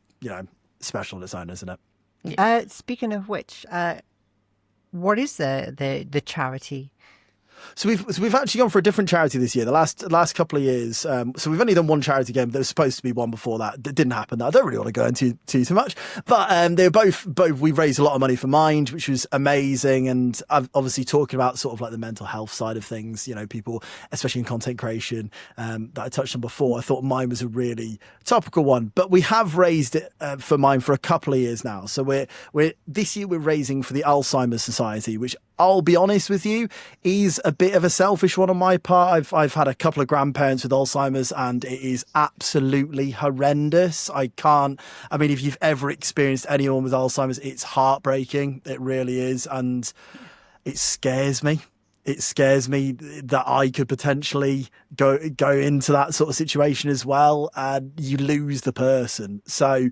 special in its own, isn't it? Speaking of which, what is the charity? So we've actually gone for a different charity this year. The last couple of years, so we've only done one charity game. There was supposed to be one before that. That didn't happen. I don't really want to go into too much, but they were both. We raised a lot of money for Mind, which was amazing. And I've obviously talking about sort of like the mental health side of things. People, especially in content creation, that I touched on before. I thought Mind was a really topical one, but we have raised it for Mind for a couple of years now. So we're this year we're raising for the Alzheimer's Society, which I'll be honest with you, is a bit of a selfish one on my part. I've had a couple of grandparents with Alzheimer's and it is absolutely horrendous. If you've ever experienced anyone with Alzheimer's, it's heartbreaking. It really is. And it scares me. It scares me that I could potentially go into that sort of situation as well, and you lose the person. So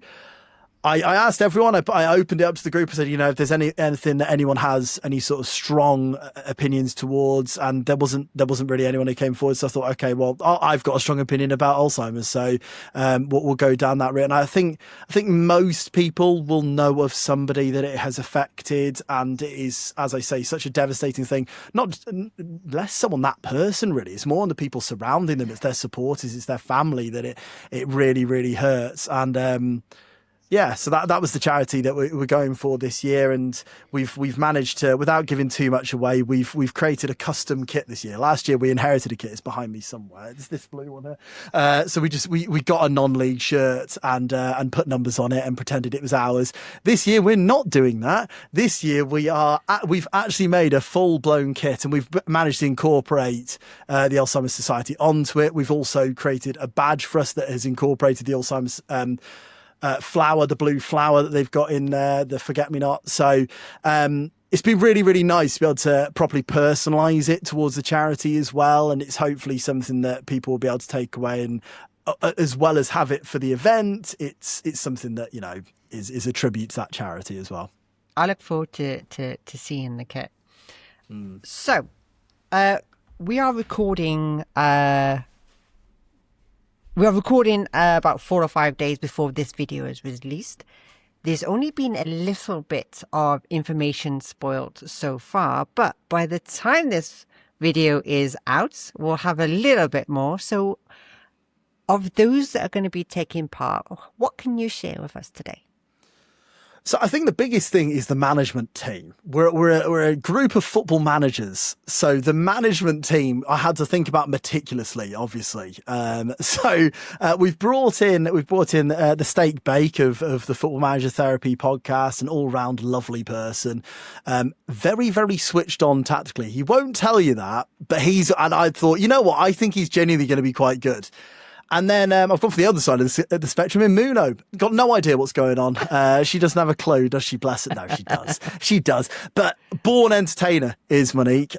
I asked everyone, I opened it up to the group and said, if there's anything that anyone has any sort of strong opinions towards, and there wasn't really anyone who came forward. So I thought, okay, well, I've got a strong opinion about Alzheimer's. So we'll go down that route. And I think most people will know of somebody that it has affected, and it is, as I say, such a devastating thing. Not less so on that person, really. It's more on the people surrounding them. It's their supporters, it's their family that it really, really hurts. And, so that was the charity that we're going for this year, and we've managed to, without giving too much away, we've created a custom kit this year. Last year we inherited a kit. It's behind me somewhere. It's this blue one here. So we got a non-league shirt and put numbers on it and pretended it was ours. This year we're not doing that. This year we've actually made a full-blown kit, and we've managed to incorporate the Alzheimer's Society onto it. We've also created a badge for us that has incorporated the Alzheimer's flower, the blue flower that they've got in there, the forget-me-not. So it's been really, really nice to be able to properly personalise it towards the charity as well. And it's hopefully something that people will be able to take away, and as well as have it for the event, it's something that, is a tribute to that charity as well. I look forward to seeing the kit. So we are recording about 4 or 5 days before this video is released. There's only been a little bit of information spoiled so far, but by the time this video is out, we'll have a little bit more. So of those that are going to be taking part, what can you share with us today? So I think the biggest thing is the management team. We're a group of football managers. So the management team, I had to think about meticulously, obviously. So we've brought in the steak bake of the Football Manager Therapy podcast, an all-round lovely person, very, very switched on tactically. He won't tell you that, but and I thought, you know what? I think he's genuinely going to be quite good. And then I've gone for the other side of the spectrum in Muno. Got no idea what's going on. She doesn't have a clue, does she? Bless it. No, she does. She does. But born entertainer is Monique.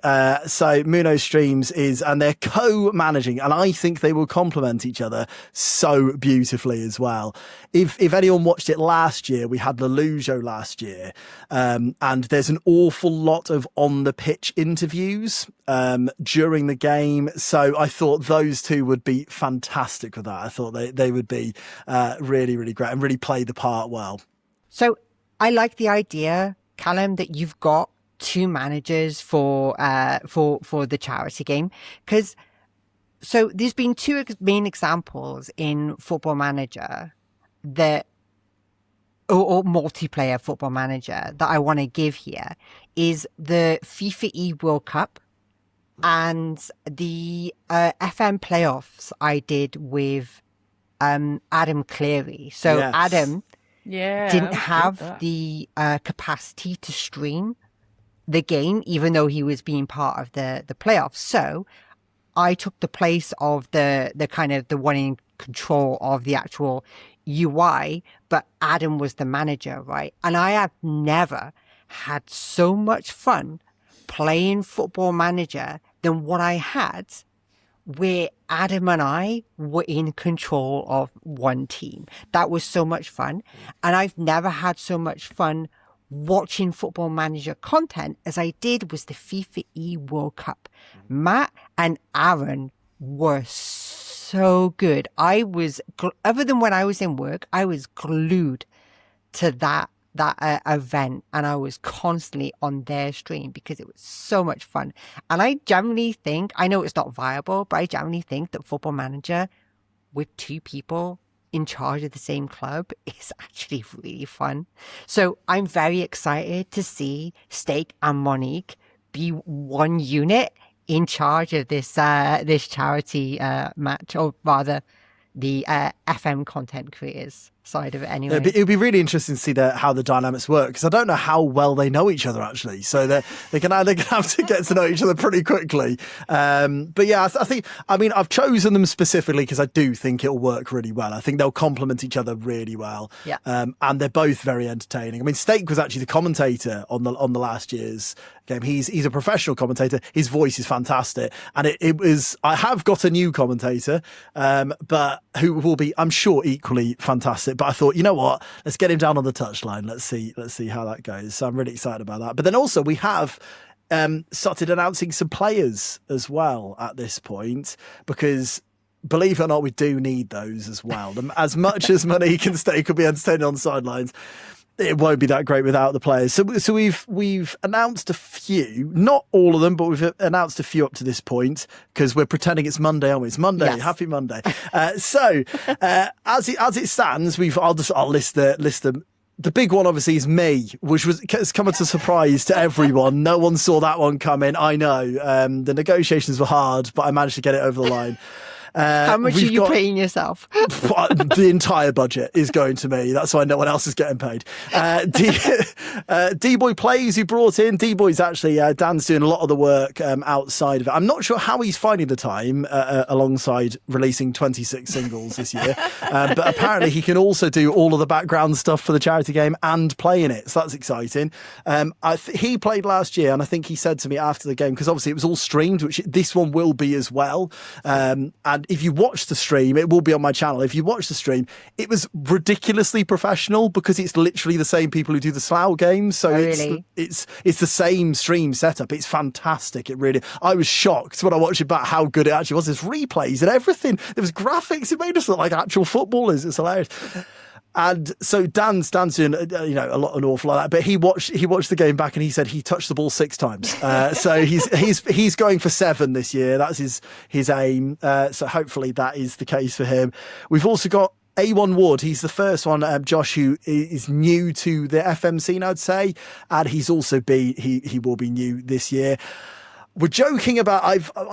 So Muno streams and they're co-managing, and I think they will complement each other so beautifully as well. If anyone watched it last year, we had the Lujo last year, and there's an awful lot of on the pitch interviews during the game. So I thought those two would be fantastic with that. I thought they would be really, really great and really play the part well. So I like the idea, Callum, that you've got two managers for the charity game, because so there's been two main examples in Football Manager that or multiplayer Football Manager that I want to give here is the FIFA E World Cup and the FM playoffs I did with Adam Cleary. So yes. Adam didn't have that. the capacity to stream the game, even though he was being part of the playoffs. So I took the place of the kind of the one in control of the actual UI, but Adam was the manager, right? And I have never had so much fun playing Football Manager than what I had where Adam and I were in control of one team. That was so much fun. And I've never had so much fun watching Football Manager content as I did was the FIFA E World Cup. Matt and Aaron were so good. I was, other than when I was in work, I was glued to that event, and I was constantly on their stream because it was so much fun. And I generally think, I know it's not viable, but I generally think that Football Manager with two people in charge of the same club is actually really fun. So I'm very excited to see Steak and Monique be one unit in charge of this charity match, or rather the FM content creators side of it anyway. It'd be really interesting to see how the dynamics work, because I don't know how well they know each other actually. So they're gonna have to get to know each other pretty quickly. But yeah, I think I've chosen them specifically because I do think it'll work really well. I think they'll complement each other really well. Yeah. And they're both very entertaining. I mean, Steak was actually the commentator on the last year's game. He's a professional commentator. His voice is fantastic, and it was. I have got a new commentator, but who will be, I'm sure, equally fantastic. But I thought, you know what? Let's get him down on the touchline. Let's see how that goes. So I'm really excited about that. But then also we have started announcing some players as well at this point, because believe it or not, we do need those as well. As much as Monique and Steak could be entertaining on the sidelines, it won't be that great without the players. So we've announced a few, not all of them, but we've announced a few up to this point, because we're pretending it's Monday, aren't we? It's Monday. Yes. Happy Monday. So as it stands, I'll list them. The big one obviously is me, which has come as a surprise to everyone. No one saw that one coming. I know. The negotiations were hard, but I managed to get it over the line. How much are you paying yourself? The entire budget is going to me. That's why no one else is getting paid. D-Boy Plays, who brought in. D-Boy's actually, Dan's doing a lot of the work outside of it. I'm not sure how he's finding the time alongside releasing 26 singles this year. But apparently he can also do all of the background stuff for the charity game and play in it. So that's exciting. He played last year, and I think he said to me after the game, because obviously it was all streamed, which this one will be as well. And if you watch the stream, it will be on my channel. If you watch the stream, it was ridiculously professional, because it's literally the same people who do the Slough games. So it's the same stream setup. It's fantastic. I was shocked when I watched it back how good it actually was. There's replays and everything. There was graphics. It made us look like actual footballers. It's hilarious. And so Dan's doing an awful lot of that, but he watched the game back and he said he touched the ball 6 times. So he's going for 7 this year. That's his aim. So hopefully that is the case for him. We've also got A1 Wood. He's the first one, Josh, who is new to the FM scene, I'd say, and he will be new this year. We're joking about,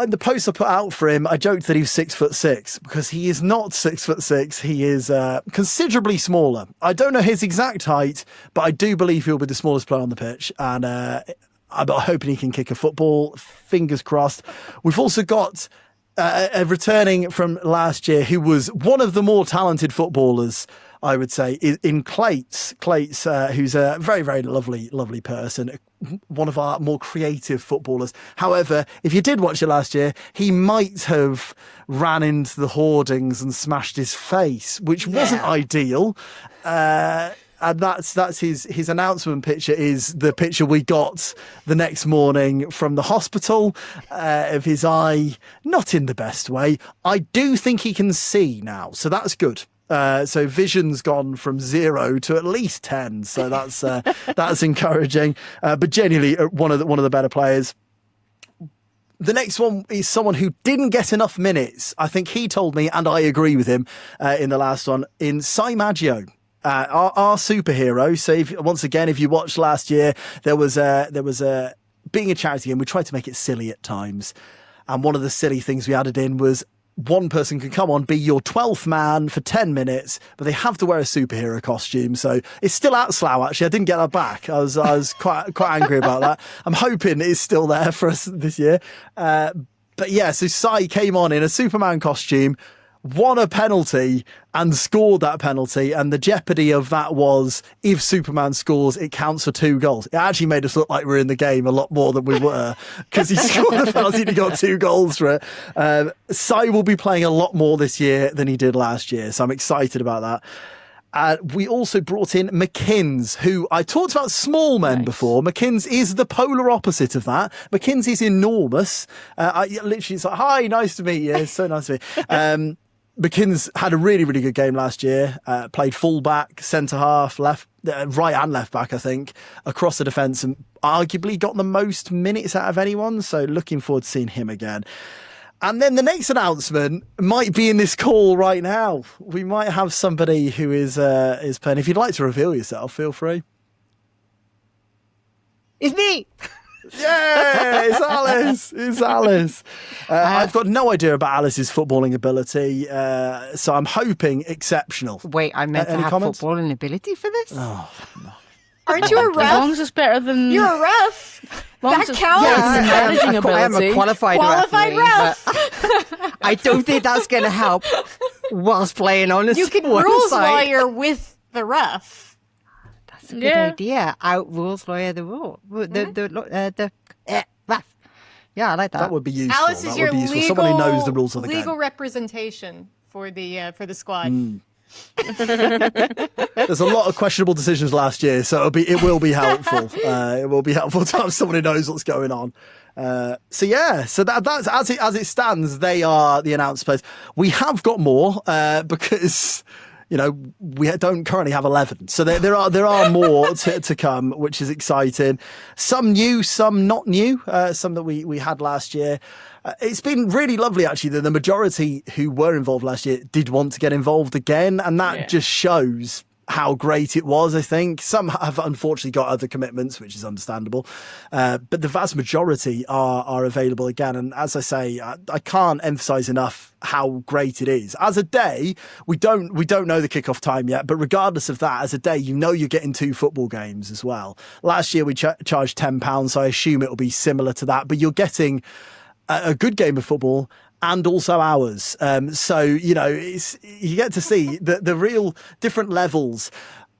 the post I put out for him, I joked that he was 6'6", because he is not 6'6". He is considerably smaller. I don't know his exact height, but I do believe he'll be the smallest player on the pitch. And I'm hoping he can kick a football. Fingers crossed. We've also got returning from last year, who was one of the more talented footballers, I would say, in Clates. Clates, who's a very, very lovely person, one of our more creative footballers. However, if you did watch it last year, he might have ran into the hoardings and smashed his face, which wasn't ideal. And that's his announcement picture is the picture we got the next morning from the hospital of his eye, not in the best way. I do think he can see now, so that's good. So vision's gone from 0 to at least 10, so that's encouraging. But genuinely, one of the better players. The next one is someone who didn't get enough minutes. I think he told me, and I agree with him in the last one, in Sai Maggio. Our superhero. So if you watched last year, there was a being a charity game, we tried to make it silly at times. And one of the silly things we added in was one person can come on, be your 12th man for 10 minutes, but they have to wear a superhero costume. So it's still at Slough, actually. I didn't get that back. I was quite angry about that. I'm hoping it's still there for us this year. But yeah, so Sai came on in a Superman costume, won a penalty and scored that penalty, and the jeopardy of that was if Superman scores, it counts for 2 goals. It actually made us look like we're in the game a lot more than we were because he scored the penalty and he got 2 goals for it. Sai will be playing a lot more this year than he did last year, so I'm excited about that. We also brought in McKinns, who I talked about small men before. McKinns is the polar opposite of that. McKinns is enormous. Literally, it's like, hi, nice to meet you. It's so nice to meet you. McKinns had a really, really good game last year. Played full-back, centre-half, right and left-back, I think, across the defence, and arguably got the most minutes out of anyone. So looking forward to seeing him again. And then the next announcement might be in this call right now. We might have somebody who is playing. If you'd like to reveal yourself, feel free. It's me! Yeah, it's Alice. It's Alice. I've got no idea about Alice's footballing ability, so I'm hoping exceptional. Wait, I meant to have comments? footballing ability for this? Oh, no. Aren't you a As long ref? as it's better than... You're a ref. That counts. Managing I am a ability. qualified Qualified referee, ref. but I don't think that's going to help whilst playing on a You can sport rules site. lawyer with the ref. That's a good idea. Out rules lawyer the rule. The ref. Yeah, I like that. That would be useful. Alice is that your would be useful. legal, Someone who knows the rules of the legal game. representation for the squad. There's a lot of questionable decisions last year, so it will be helpful. It will be helpful to have someone who knows what's going on. So that's as it stands. They are the announced players. We have got more because we don't currently have 11. So there are more to come, which is exciting. Some new, some not new. Some that we had last year. It's been really lovely, actually, that the majority who were involved last year did want to get involved again. And that just shows how great it was, I think. Some have unfortunately got other commitments, which is understandable. But the vast majority are available again. And as I say, I can't emphasize enough how great it is. As a day, we don't know the kickoff time yet, but regardless of that, as a day, you're getting 2 football games as well. Last year, we charged £10, so I assume it will be similar to that, but you're getting a good game of football and also ours. So, you get to see the real different levels.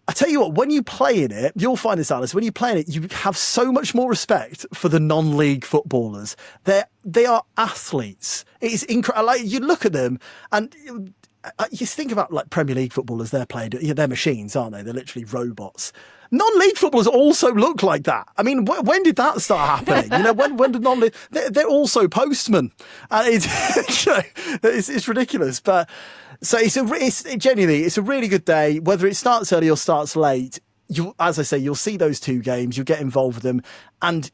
I tell you what, when you play in it, you'll find this, Alice, when you play in it, you have so much more respect for the non-league footballers. They are athletes. It's incredible. Like, you look at them and you think about like Premier League footballers, they're machines, aren't they? They're literally robots. Non-league footballers also look like that. I mean, when did that start happening? When did non-league? They're also postmen, and it's ridiculous. But so genuinely, it's a really good day. Whether it starts early or starts late, as I say, you'll see those 2 games. You'll get involved with them, and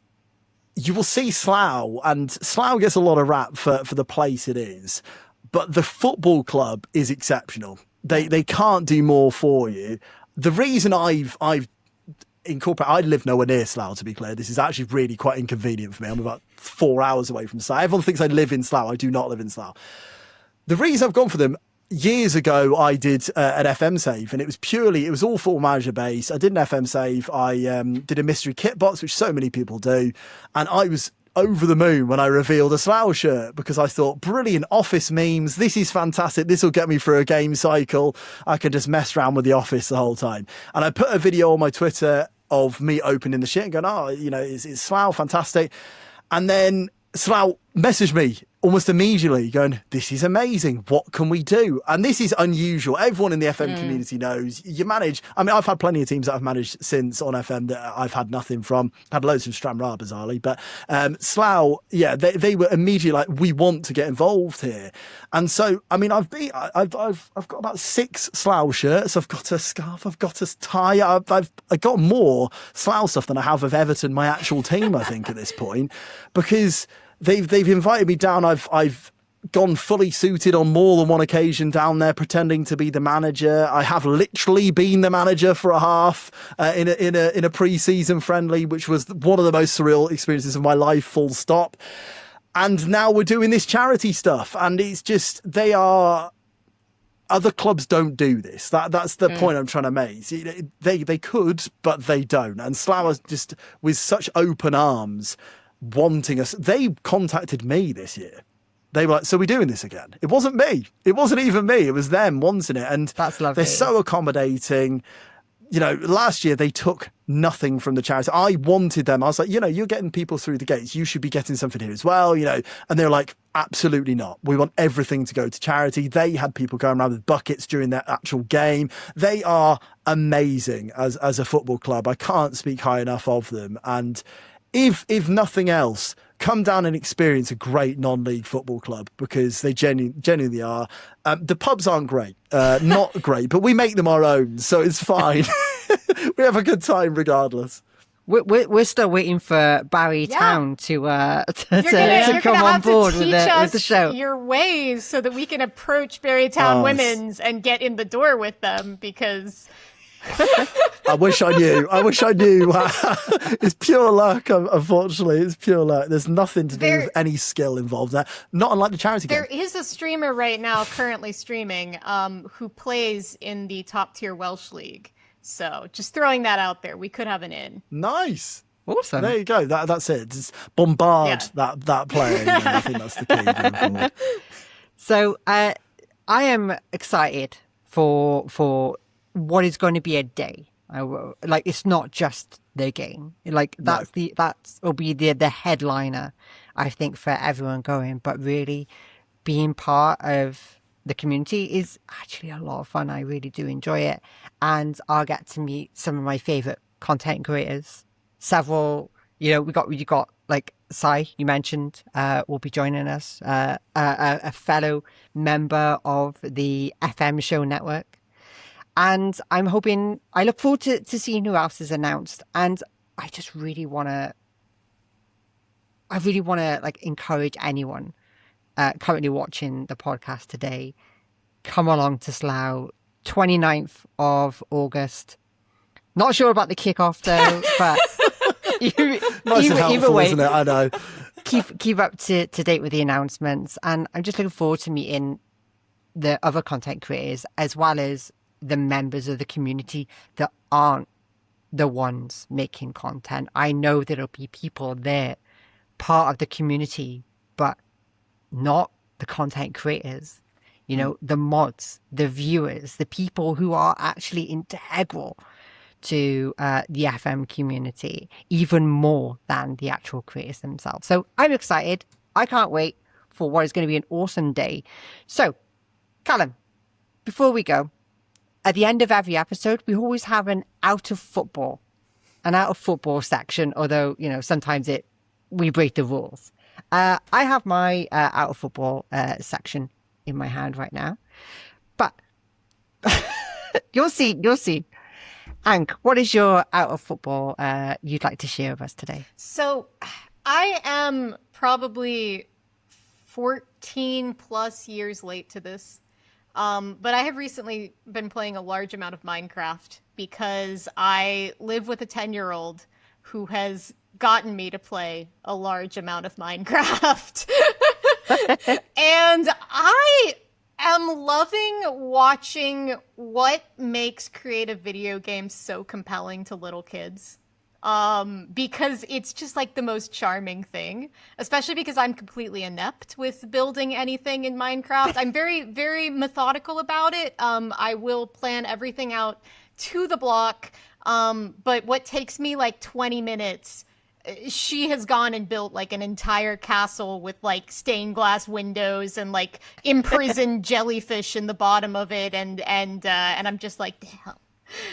you will see Slough. And Slough gets a lot of rap for the place it is, but the football club is exceptional. They can't do more for you. The reason I've I live nowhere near Slough, to be clear. This is actually really quite inconvenient for me. I'm about 4 hours away from Slough. Everyone thinks I live in Slough. I do not live in Slough. The reason I've gone for them, years ago, I did an FM save, and it was all Football Manager based. I did an FM save. I did a mystery kit box, which so many people do. And I was over the moon when I revealed a Slough shirt because I thought, brilliant, office memes. This is fantastic. This will get me through a game cycle. I can just mess around with the office the whole time. And I put a video on my Twitter of me opening the shit and going, oh, you know, it's Slough, fantastic. And then Slough messaged me almost immediately going, this is amazing. What can we do? And this is unusual. Everyone in the FM community knows you manage. I mean, I've had plenty of teams that I've managed since on FM that I've had nothing from. Had loads from Stranraer, bizarrely. But Slough, yeah, they were immediately like, we want to get involved here. And so, I mean, I've got about 6 Slough shirts. I've got a scarf. I've got a tie. I've got more Slough stuff than I have of Everton, my actual team, I think, at this point, because they've invited me down. I've gone fully suited on more than one occasion down there, pretending to be the manager. I have literally been the manager for a half in a pre-season friendly, which was one of the most surreal experiences of my life. Full stop. And now we're doing this charity stuff, and it's just other clubs don't do this. That's the point I'm trying to make. They could, but they don't. And Slough is just with such open arms, wanting us. They contacted me this year. They were like, so we're doing this again. It wasn't me. It wasn't even me. It was them wanting it. And that's lovely. They're so accommodating. You know, last year they took nothing from the charity. I wanted them. I was like, you know, you're getting people through the gates. You should be getting something here as well, you know. And they're like, absolutely not. We want everything to go to charity. They had people going around with buckets during their actual game. They are amazing as a football club. I can't speak high enough of them. And if nothing else, come down and experience a great non-league football club, because they genuinely are. The pubs aren't great, not great, but we make them our own, so it's fine. We have a good time regardless. We're still waiting for Barry Town to come on board with the show. Your ways so that we can approach Barry Town Women's and get in the door with them, because I wish I knew. It's pure luck, unfortunately. It's pure luck. There's nothing to do with any skill involved there. Not unlike the charity game. There is a streamer right now currently streaming who plays in the top tier Welsh League. So just throwing that out there. We could have an in. Nice. Awesome. There you go. That's it. Just bombard that player. You know, I think that's the key going forward. So I am excited for what is going to be a day. Like, it's not just the game. Like, will be the headliner, I think, for everyone going. But really, being part of the community is actually a lot of fun. I really do enjoy it, and I'll get to meet some of my favorite content creators. Several, you got like Sai, you mentioned, will be joining us, a fellow member of the FM Show network. And I look forward to seeing who else is announced. And I just really want to like encourage anyone currently watching the podcast today, come along to Slough, 29th of August. Not sure about the kickoff though, but either way, isn't it? I know. Keep up to date with the announcements. And I'm just looking forward to meeting the other content creators, as well as the members of the community that aren't the ones making content. I know there'll be people there, part of the community, but not the content creators, you know, the mods, the viewers, the people who are actually integral to the FM community, even more than the actual creators themselves. So I'm excited. I can't wait for what is going to be an awesome day. So, Callum, before we go, at the end of every episode, we always have an out of football section, although, you know, sometimes we break the rules. I have my out of football section in my hand right now, but you'll see. Ank, what is your out of football you'd like to share with us today? So I am probably 14 plus years late to this. But I have recently been playing a large amount of Minecraft because I live with a 10-year-old who has gotten me to play a large amount of Minecraft. And I am loving watching what makes creative video games so compelling to little kids. because it's just like the most charming thing, especially because I'm completely inept with building anything in Minecraft. I'm very, very methodical about it. I will plan everything out to the block. But what takes me like 20 minutes, she has gone and built like an entire castle with like stained glass windows and like imprisoned jellyfish in the bottom of it. And I'm just like, damn,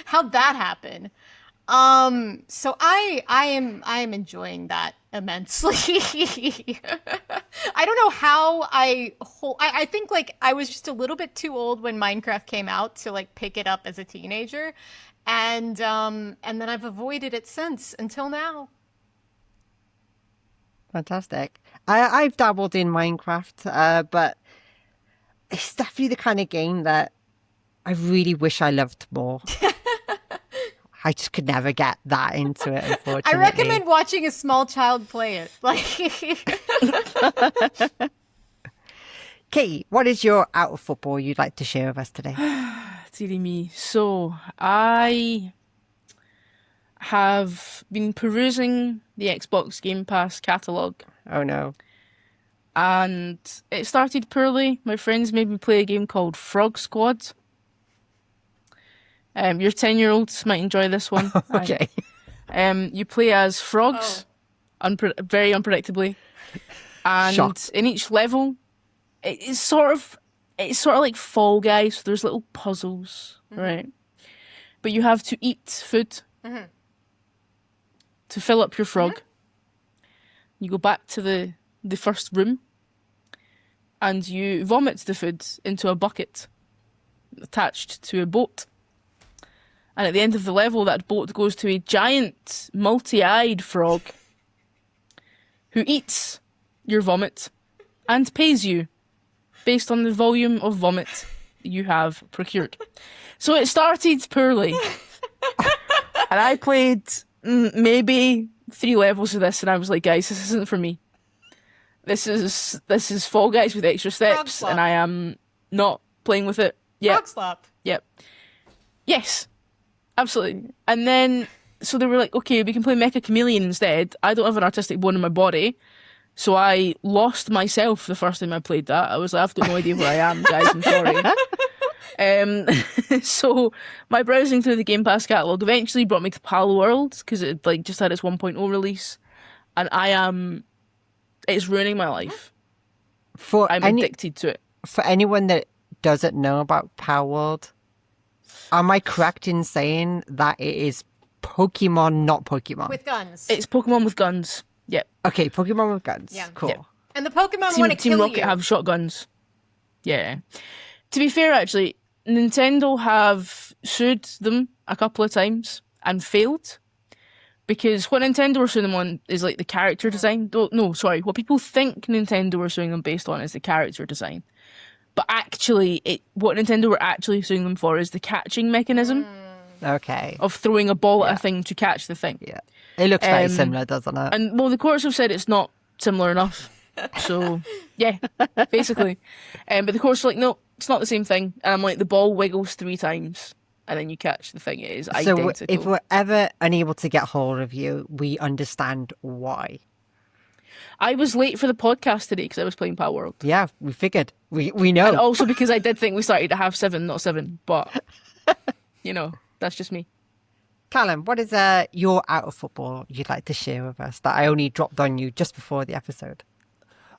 how'd that happen? So I am enjoying that immensely. I don't know how I think like I was just a little bit too old when Minecraft came out to like pick it up as a teenager. And then I've avoided it since until now. Fantastic. I've dabbled in Minecraft, but it's definitely the kind of game that I really wish I loved more. I just could never get that into it, unfortunately. I recommend watching a small child play it. Like, Katie, what is your out of football you'd like to share with us today? Dearie me. So, I have been perusing the Xbox Game Pass catalogue. Oh, no. And it started poorly. My friends made me play a game called Frog Squad. Your 10-year-olds might enjoy this one. Okay. You play as frogs, very unpredictably. And Shocked. in each level, it's sort of like Fall Guys. So there's little puzzles, right? But you have to eat food to fill up your frog. You go back to the first room and you vomit the food into a bucket attached to a boat. And at the end of the level, that boat goes to a giant, multi-eyed frog who eats your vomit and pays you based on the volume of vomit you have procured. So it started poorly. And I played maybe 3 levels of this, and I was like, guys, this isn't for me. This is Fall Guys with extra steps, and I am not playing with it yet. Frog slap. Yep. Yes. Absolutely. And then, so they were like, okay, we can play Mecha Chameleon instead. I don't have an artistic bone in my body. So I lost myself the first time I played that. I was like, I've got no idea where I am, guys. I'm sorry. So my browsing through the Game Pass catalogue eventually brought me to Pal World because it like just had its 1.0 release. And it's ruining my life. I'm addicted to it. For anyone that doesn't know about Pal World, am I correct in saying that it is Pokemon, not Pokemon? With guns. It's Pokemon with guns. Yep. Okay, Pokemon with guns. Yeah. Cool. Yep. And the Pokemon want to Team kill Rocket you. have shotguns. Yeah. To be fair, actually, Nintendo have sued them a couple of times and failed. Because what Nintendo were suing them on is like the character design. What people think Nintendo were suing them based on is the character design. But actually, what Nintendo were actually suing them for is the catching mechanism. Okay. Of throwing a ball at a thing to catch the thing. Yeah. It looks very similar, doesn't it? And, well, the courts have said it's not similar enough. So, yeah, basically. But the courts are like, no, it's not the same thing. And I'm like, the ball wiggles 3 times. And then you catch the thing. It is identical. So if we're ever unable to get hold of you, we understand why. I was late for the podcast today because I was playing Power World. Yeah, we figured. We know. And also because I did think we started at 7:30, not 7. But, that's just me. Callum, what is your out of football you'd like to share with us that I only dropped on you just before the episode?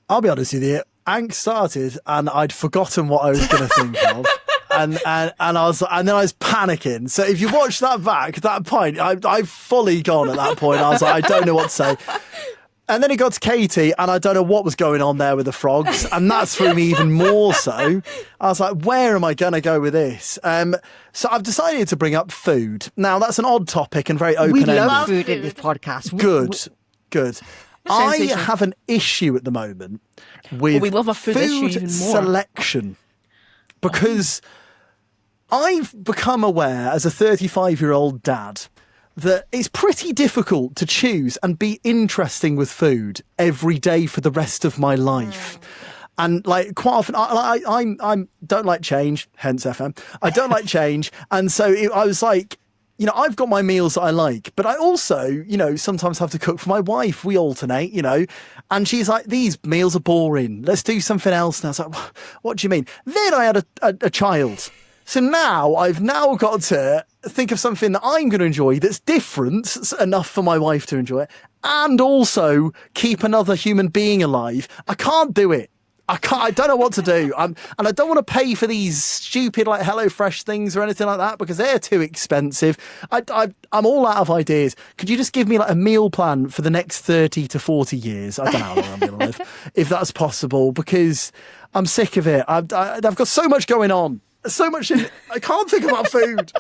I'll be honest with you. Ank started and I'd forgotten what I was going to think of. And then I was panicking. So if you watch that back, at that point, I've fully gone at that point. I was like, I don't know what to say. And then it got to Katy, and I don't know what was going on there with the frogs, and that threw me even more so. I was like, where am I going to go with this? So I've decided to bring up food. Now, that's an odd topic and very open-ended. We love food in this podcast. Good. I have an issue at the moment with we love our food issue even more. Selection. Because I've become aware as a 35-year-old dad that it's pretty difficult to choose and be interesting with food every day for the rest of my life. And like quite often, I don't like change, hence FM. I don't like change. And so I was like, you know, I've got my meals that I like, but I also, you know, sometimes have to cook for my wife. We alternate, you know, and she's like, these meals are boring. Let's do something else now. It's like, what do you mean? Then I had a child. So now I've now got to think of something that I'm going to enjoy that's different enough for my wife to enjoy it, and also keep another human being alive. I can't do it. I don't know what to do. And I don't want to pay for these stupid like HelloFresh things or anything like that because they're too expensive. I'm all out of ideas. Could you just give me like a meal plan for the next 30 to 40 years? I don't know how long I'm going to live, if that's possible, because I'm sick of it. I've got so much going on. So much. I can't think about food.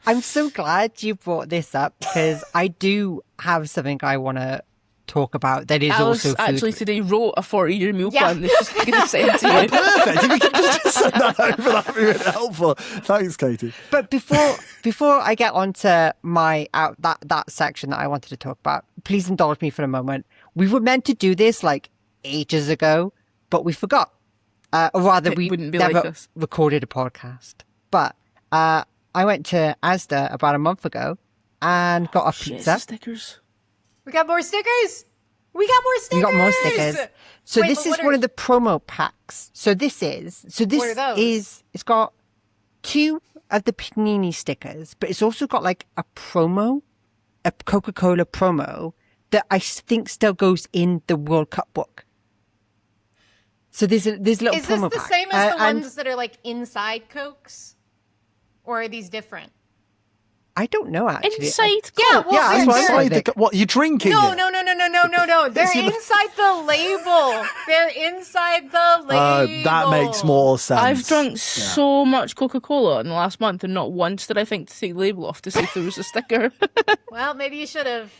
I'm so glad you brought this up because I do have something I want to talk about that is Alice also food. actually today wrote a 40-year meal plan that she's going to send to you. Perfect. If you could just send that over, that would be really helpful. Thanks, Katie. But before I get on to my that section that I wanted to talk about, please indulge me for a moment. We were meant to do this like ages ago, but we forgot. Or rather, we never recorded a podcast. But I went to Asda about a month ago and got a pizza. Stickers. We got more stickers. We got more stickers. So Wait, this is one of the promo packs. What are those? It's got 2 of the Panini stickers, but it's also got like a Coca-Cola promo that I think still goes in the World Cup book. So there's little promo pack. Is this the same as the ones that are like inside Cokes? Or are these different? I don't know, actually. Inside Coke? Yeah, well, that's inside what, you're drinking No. it? They're inside the label. They're inside the label. That makes more sense. I've drunk so much Coca-Cola in the last month and not once did I think to take the label off to see if there was a sticker. Well, maybe you should have.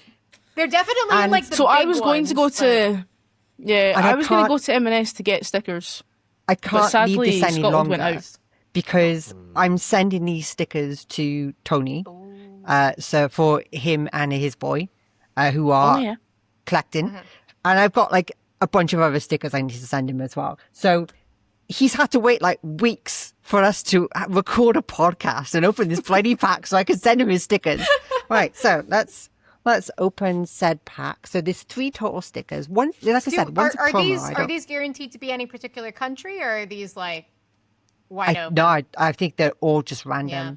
They're definitely in like the big So I was going to go to... Yeah, And I was going to go to M&S to get stickers. I can't sadly, leave this any Scotland longer went out. because I'm sending these stickers to Tony. So for him and his boy, who are collecting. Mm-hmm. And I've got like a bunch of other stickers I need to send him as well. So he's had to wait like weeks for us to record a podcast and open this bloody pack so I can send him his stickers. Right, so let's open said pack. So there's 3 total stickers. One, like I said, one's a promo. Are these guaranteed to be any particular country, or are these like wide open? No, I think they're all just random. Yeah.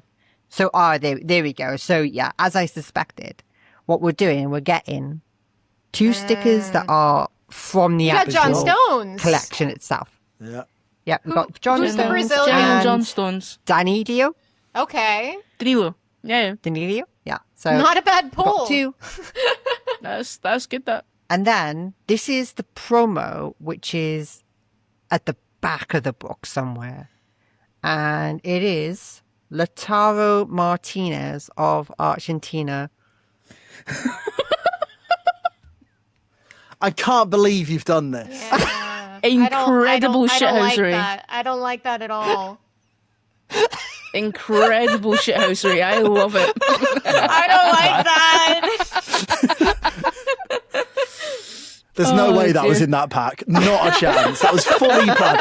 So, there we go. So, yeah, as I suspected, what we're doing, we're getting 2 stickers that are from the John Aboriginal Stones collection itself. Yeah. Yeah, we've got John who's the Stones Brazilian? and John Stones. Danilo. Okay, Danilo. Yeah. Danilo, yeah. So not a bad we've pull. got 2. That's good, that. And then this is the promo, which is at the back of the book somewhere. And it is Lautaro Martinez of Argentina. I can't believe you've done this. Yeah. Incredible shithousery. I don't like that at all. Incredible shithousery. I love it. I don't like that. There's no way that was in that pack. Not a chance. That was fully planned.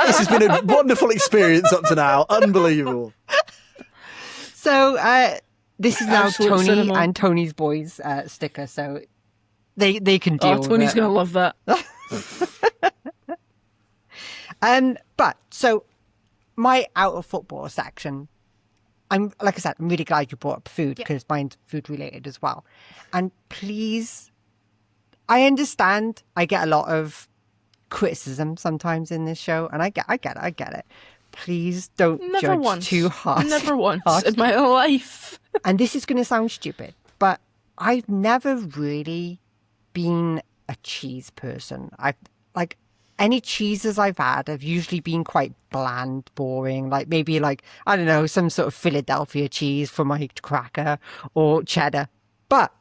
This has been a wonderful experience up to now. Unbelievable. So this is now Absolute Tony cinema. and Tony's boys sticker. So they can deal with Tony's it. going to love that. But so my out of football section, I'm really glad you brought up food because mine's food related as well. And please, I understand I get a lot of criticism sometimes in this show, and I get it. Please don't judge too hard. Never once in my life. And this is going to sound stupid, but I've never really been a cheese person. Any cheeses I've had have usually been quite bland, boring, like maybe I don't know, some sort of Philadelphia cheese for my cracker or cheddar. But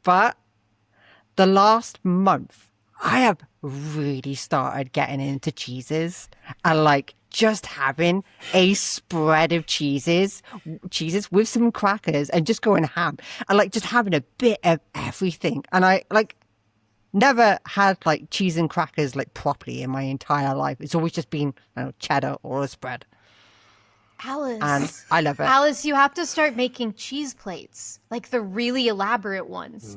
the last month I have really started getting into cheeses and just having a spread of cheeses with some crackers and just going ham and just having a bit of everything. And I never had cheese and crackers properly in my entire life. It's always just been cheddar or a spread. Alice. And I love it. Alice, you have to start making cheese plates, like the really elaborate ones.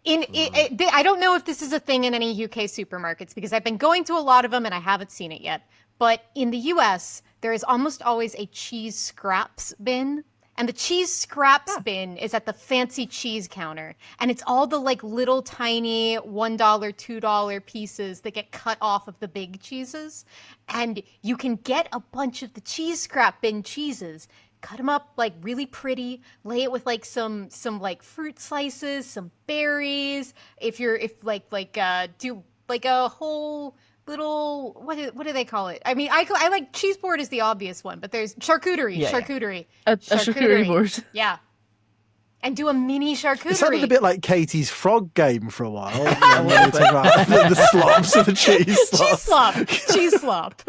I don't know if this is a thing in any UK supermarkets because I've been going to a lot of them and I haven't seen it yet. But in the US, there is almost always a cheese scraps bin. And the cheese scraps bin is at the fancy cheese counter. And it's all the like little tiny $1, $2 pieces that get cut off of the big cheeses. And you can get a bunch of the cheese scrap bin cheeses, cut them up like really pretty, lay it with like some like fruit slices, some berries. Do like a whole little, what do they call it? I mean, I like cheese board is the obvious one, but there's charcuterie. A Charcuterie charcuterie board. Yeah. And do a mini charcuterie. It sounded a bit like Katie's frog game for a while. When they talk about the slops of the cheese slop. Cheese slop.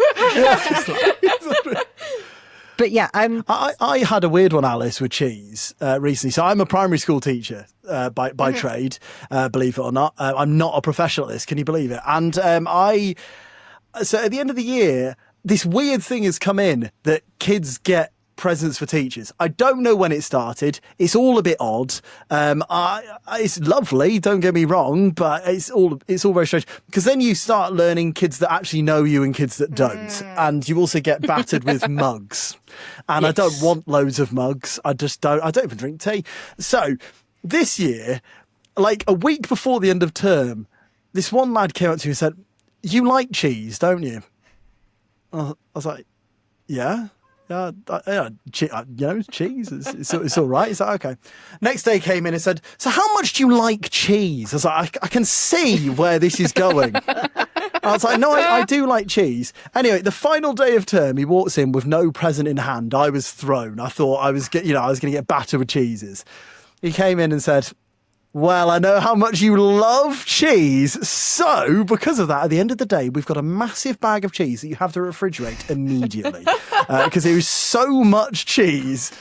But yeah, I had a weird one, Alice, with cheese recently. So I'm a primary school teacher by trade, believe it or not. I'm not a professional at this. Can you believe it? And so at the end of the year, this weird thing has come in that kids get presents for teachers. I don't know when it started. It's all a bit odd. It's lovely, don't get me wrong, but it's all very strange because then you start learning kids that actually know you and kids that don't, and you also get battered with mugs. And I don't want loads of mugs. I don't even drink tea. So this year, like a week before the end of term, this one lad came up to me and said, "You like cheese, don't you?" I was like, "Yeah." Cheese. It's all right. It's like, okay. Next day came in and said, "So how much do you like cheese?" I was like, I can see where this is going. I was like, "No, I do like cheese." Anyway, the final day of term, he walks in with no present in hand. I was thrown. I thought I was going to get battered with cheeses. He came in and said, "Well, I know how much you love cheese. So, because of that, at the end of the day, we've got a massive bag of cheese that you have to refrigerate immediately." Because there was so much cheese.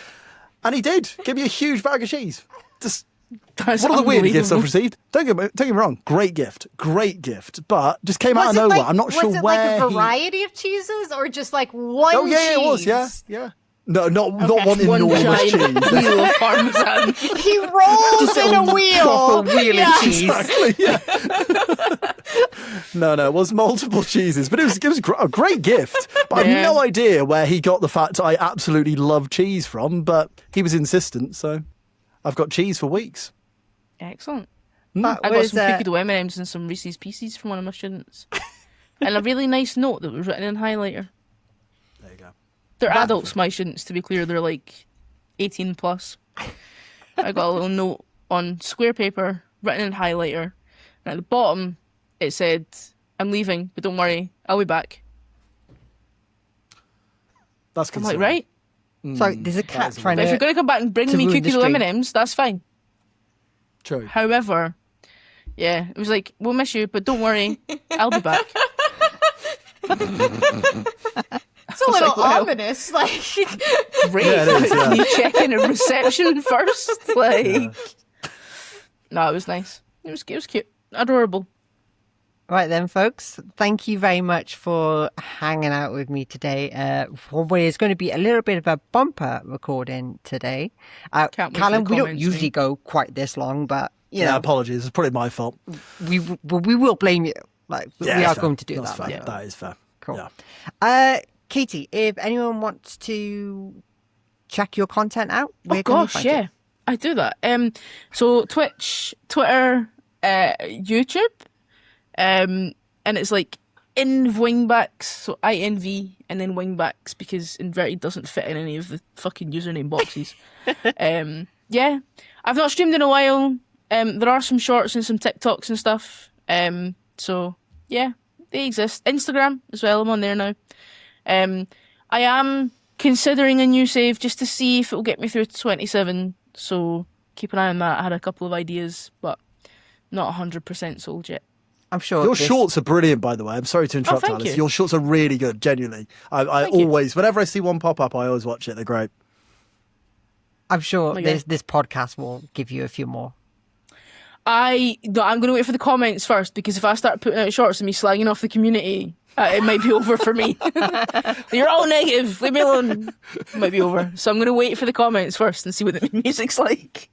And he did. Give me a huge bag of cheese. Just That's one of the weird gifts I've unbelievable. received. Don't get me wrong. Great gift. But just came out of nowhere. I'm not sure was it where like a variety of cheeses or just like one Oh, yeah, cheese? it was. Yeah. No, not one One enormous giant cheese. wheel of parmesan. He rolls in a wheel. wheel of cheese. Exactly, yeah. No, it was multiple cheeses, but it was a great gift. But Yeah. I've no idea where he got the fact I absolutely love cheese from, but he was insistent, so I've got cheese for weeks. Excellent. That I got was, some cookie dough M&Ms and some Reese's Pieces from one of my students. And a really nice note that was written in highlighter. There you go. They're adults, my students, to be clear. They're like 18 plus. I got a little note on square paper, written in highlighter. And at the bottom, it said, "I'm leaving, but don't worry, I'll be back." That's I'm concerning. like, right? So there's a cat trying But if to. you're going to come back and bring to me ruin cookie the dough stream. M&Ms, that's fine. True. However, yeah, it was like, "We'll miss you, but don't worry, I'll be back." It's a little like, wow. ominous. Like, Great. Yeah, it is, yeah. Can you check in at reception first? Like, no, it was nice. It was cute. Adorable. Right then, folks. Thank you very much for hanging out with me today. For what is going to be a little bit of a bumper recording today. Can't wait for Callum, the we don't comments, usually mate. go quite this long, but you Yeah, know, apologies. It's probably my fault. we will blame you. Like Yeah, we are fair. going to do That's that. fair. Like, That is fair. Cool. Yeah. Katie, if anyone wants to check your content out, Oh where can they gosh, find yeah, it? I do that. So Twitch, Twitter, YouTube, and it's like in wingbacks, so INV and then wingbacks because inverted doesn't fit in any of the fucking username boxes. Yeah, I've not streamed in a while. There are some shorts and some TikToks and stuff. So yeah, they exist. Instagram as well. I'm on there now. I am considering a new save just to see if it will get me through to 27. So keep an eye on that. I had a couple of ideas, but not 100% sold yet. I'm sure Your this- shorts are brilliant, by the way. I'm sorry to interrupt, thank Alice. you. Your shorts are really good, genuinely. I Thank you. always, whenever I see one pop up, I always watch it. They're great. I'm sure Okay. this podcast will give you a few more. I'm going to wait for the comments first, because if I start putting out shorts of me slagging off the community, it might be over for me. You're all negative. Leave me alone. It might be over. So I'm going to wait for the comments first and see what the music's like.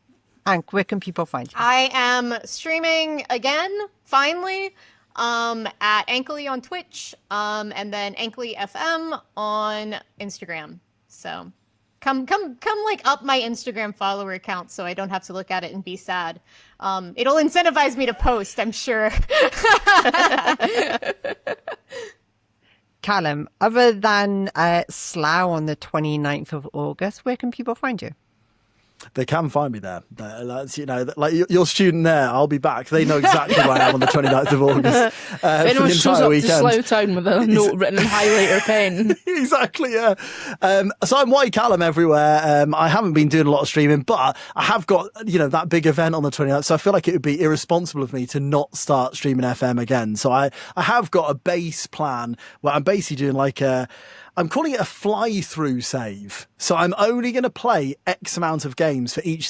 Hank, where can people find you? I am streaming again, finally, at anklelee on Twitch, and then anklelee FM on Instagram. So come like up my Instagram follower count so I don't have to look at it and be sad. It'll incentivize me to post, I'm sure. Callum, other than Slough on the 29th of August, where can people find you? They can find me there. That's, like your student there, I'll be back. They know exactly where I am on the 29th of August. If anyone shows up to Slough Town with a note written in highlighter pen. Exactly, yeah. So I'm WhyCallum everywhere. I haven't been doing a lot of streaming, but I have got, that big event on the 29th. So I feel like it would be irresponsible of me to not start streaming FM again. So I have got a base plan where I'm basically doing I'm calling it a fly-through save. So I'm only going to play X amount of games for each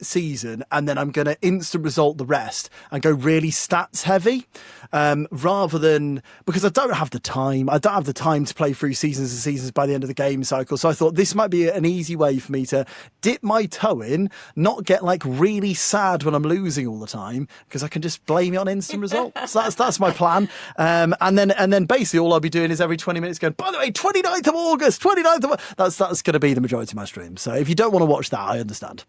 season, and then I'm going to instant result the rest and go really stats heavy, rather than, because I don't have the time. I don't have the time to play through seasons and seasons by the end of the game cycle. So I thought this might be an easy way for me to dip my toe in, not get really sad when I'm losing all the time, because I can just blame it on instant results. That's my plan. And then basically all I'll be doing is every 20 minutes going, by the way, 29th of August, 29th of August. That's going to be the majority of my stream. So if you don't want to watch that, I understand.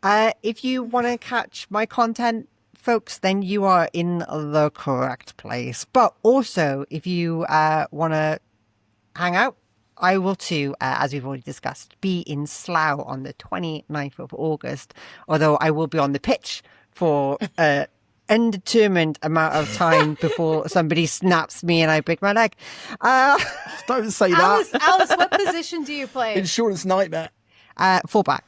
If you want to catch my content, folks, then you are in the correct place. But also, if you want to hang out, I will too, as we've already discussed, be in Slough on the 29th of August, although I will be on the pitch for undetermined amount of time before somebody snaps me and I break my leg. Don't say that. Alice, what position do you play? Insurance nightmare. Fullback.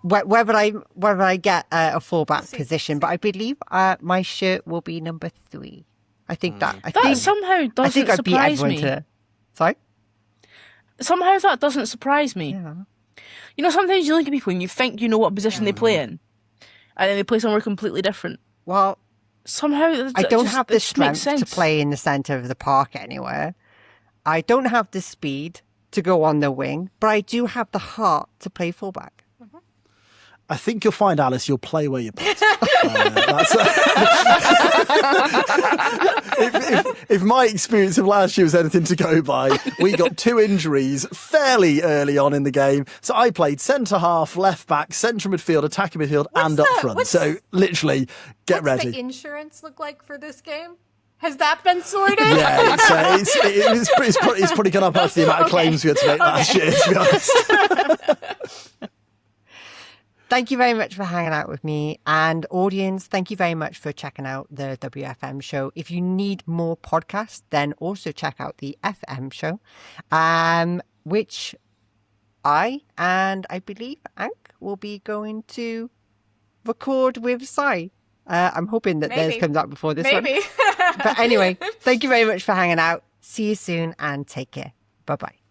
Whether I get a fullback position, but I believe my shirt will be number 3. I think that. That somehow doesn't surprise me. Sorry? Somehow that doesn't surprise me. Yeah. Sometimes you look at people and you think you know what position they play in, and then they play somewhere completely different. Well, somehow I don't have the strength to play in the centre of the park anywhere. I don't have the speed to go on the wing, but I do have the heart to play fullback. I think you'll find, Alice, you'll play where you're put. If my experience of last year was anything to go by, we got 2 injuries fairly early on in the game. So I played centre half, left back, central midfield, attacking midfield, and up front. So literally, get ready. What's the insurance look like for this game? Has that been sorted? Yeah, it's pretty gone up after the amount of claims we had to make last year, to be honest. Thank you very much for hanging out with me. And audience, thank you very much for checking out the WFM show. If you need more podcasts, then also check out the FM show, which I believe Ank will be going to record with Sai. I'm hoping that theirs comes out before this one. But anyway, thank you very much for hanging out. See you soon and take care. Bye-bye.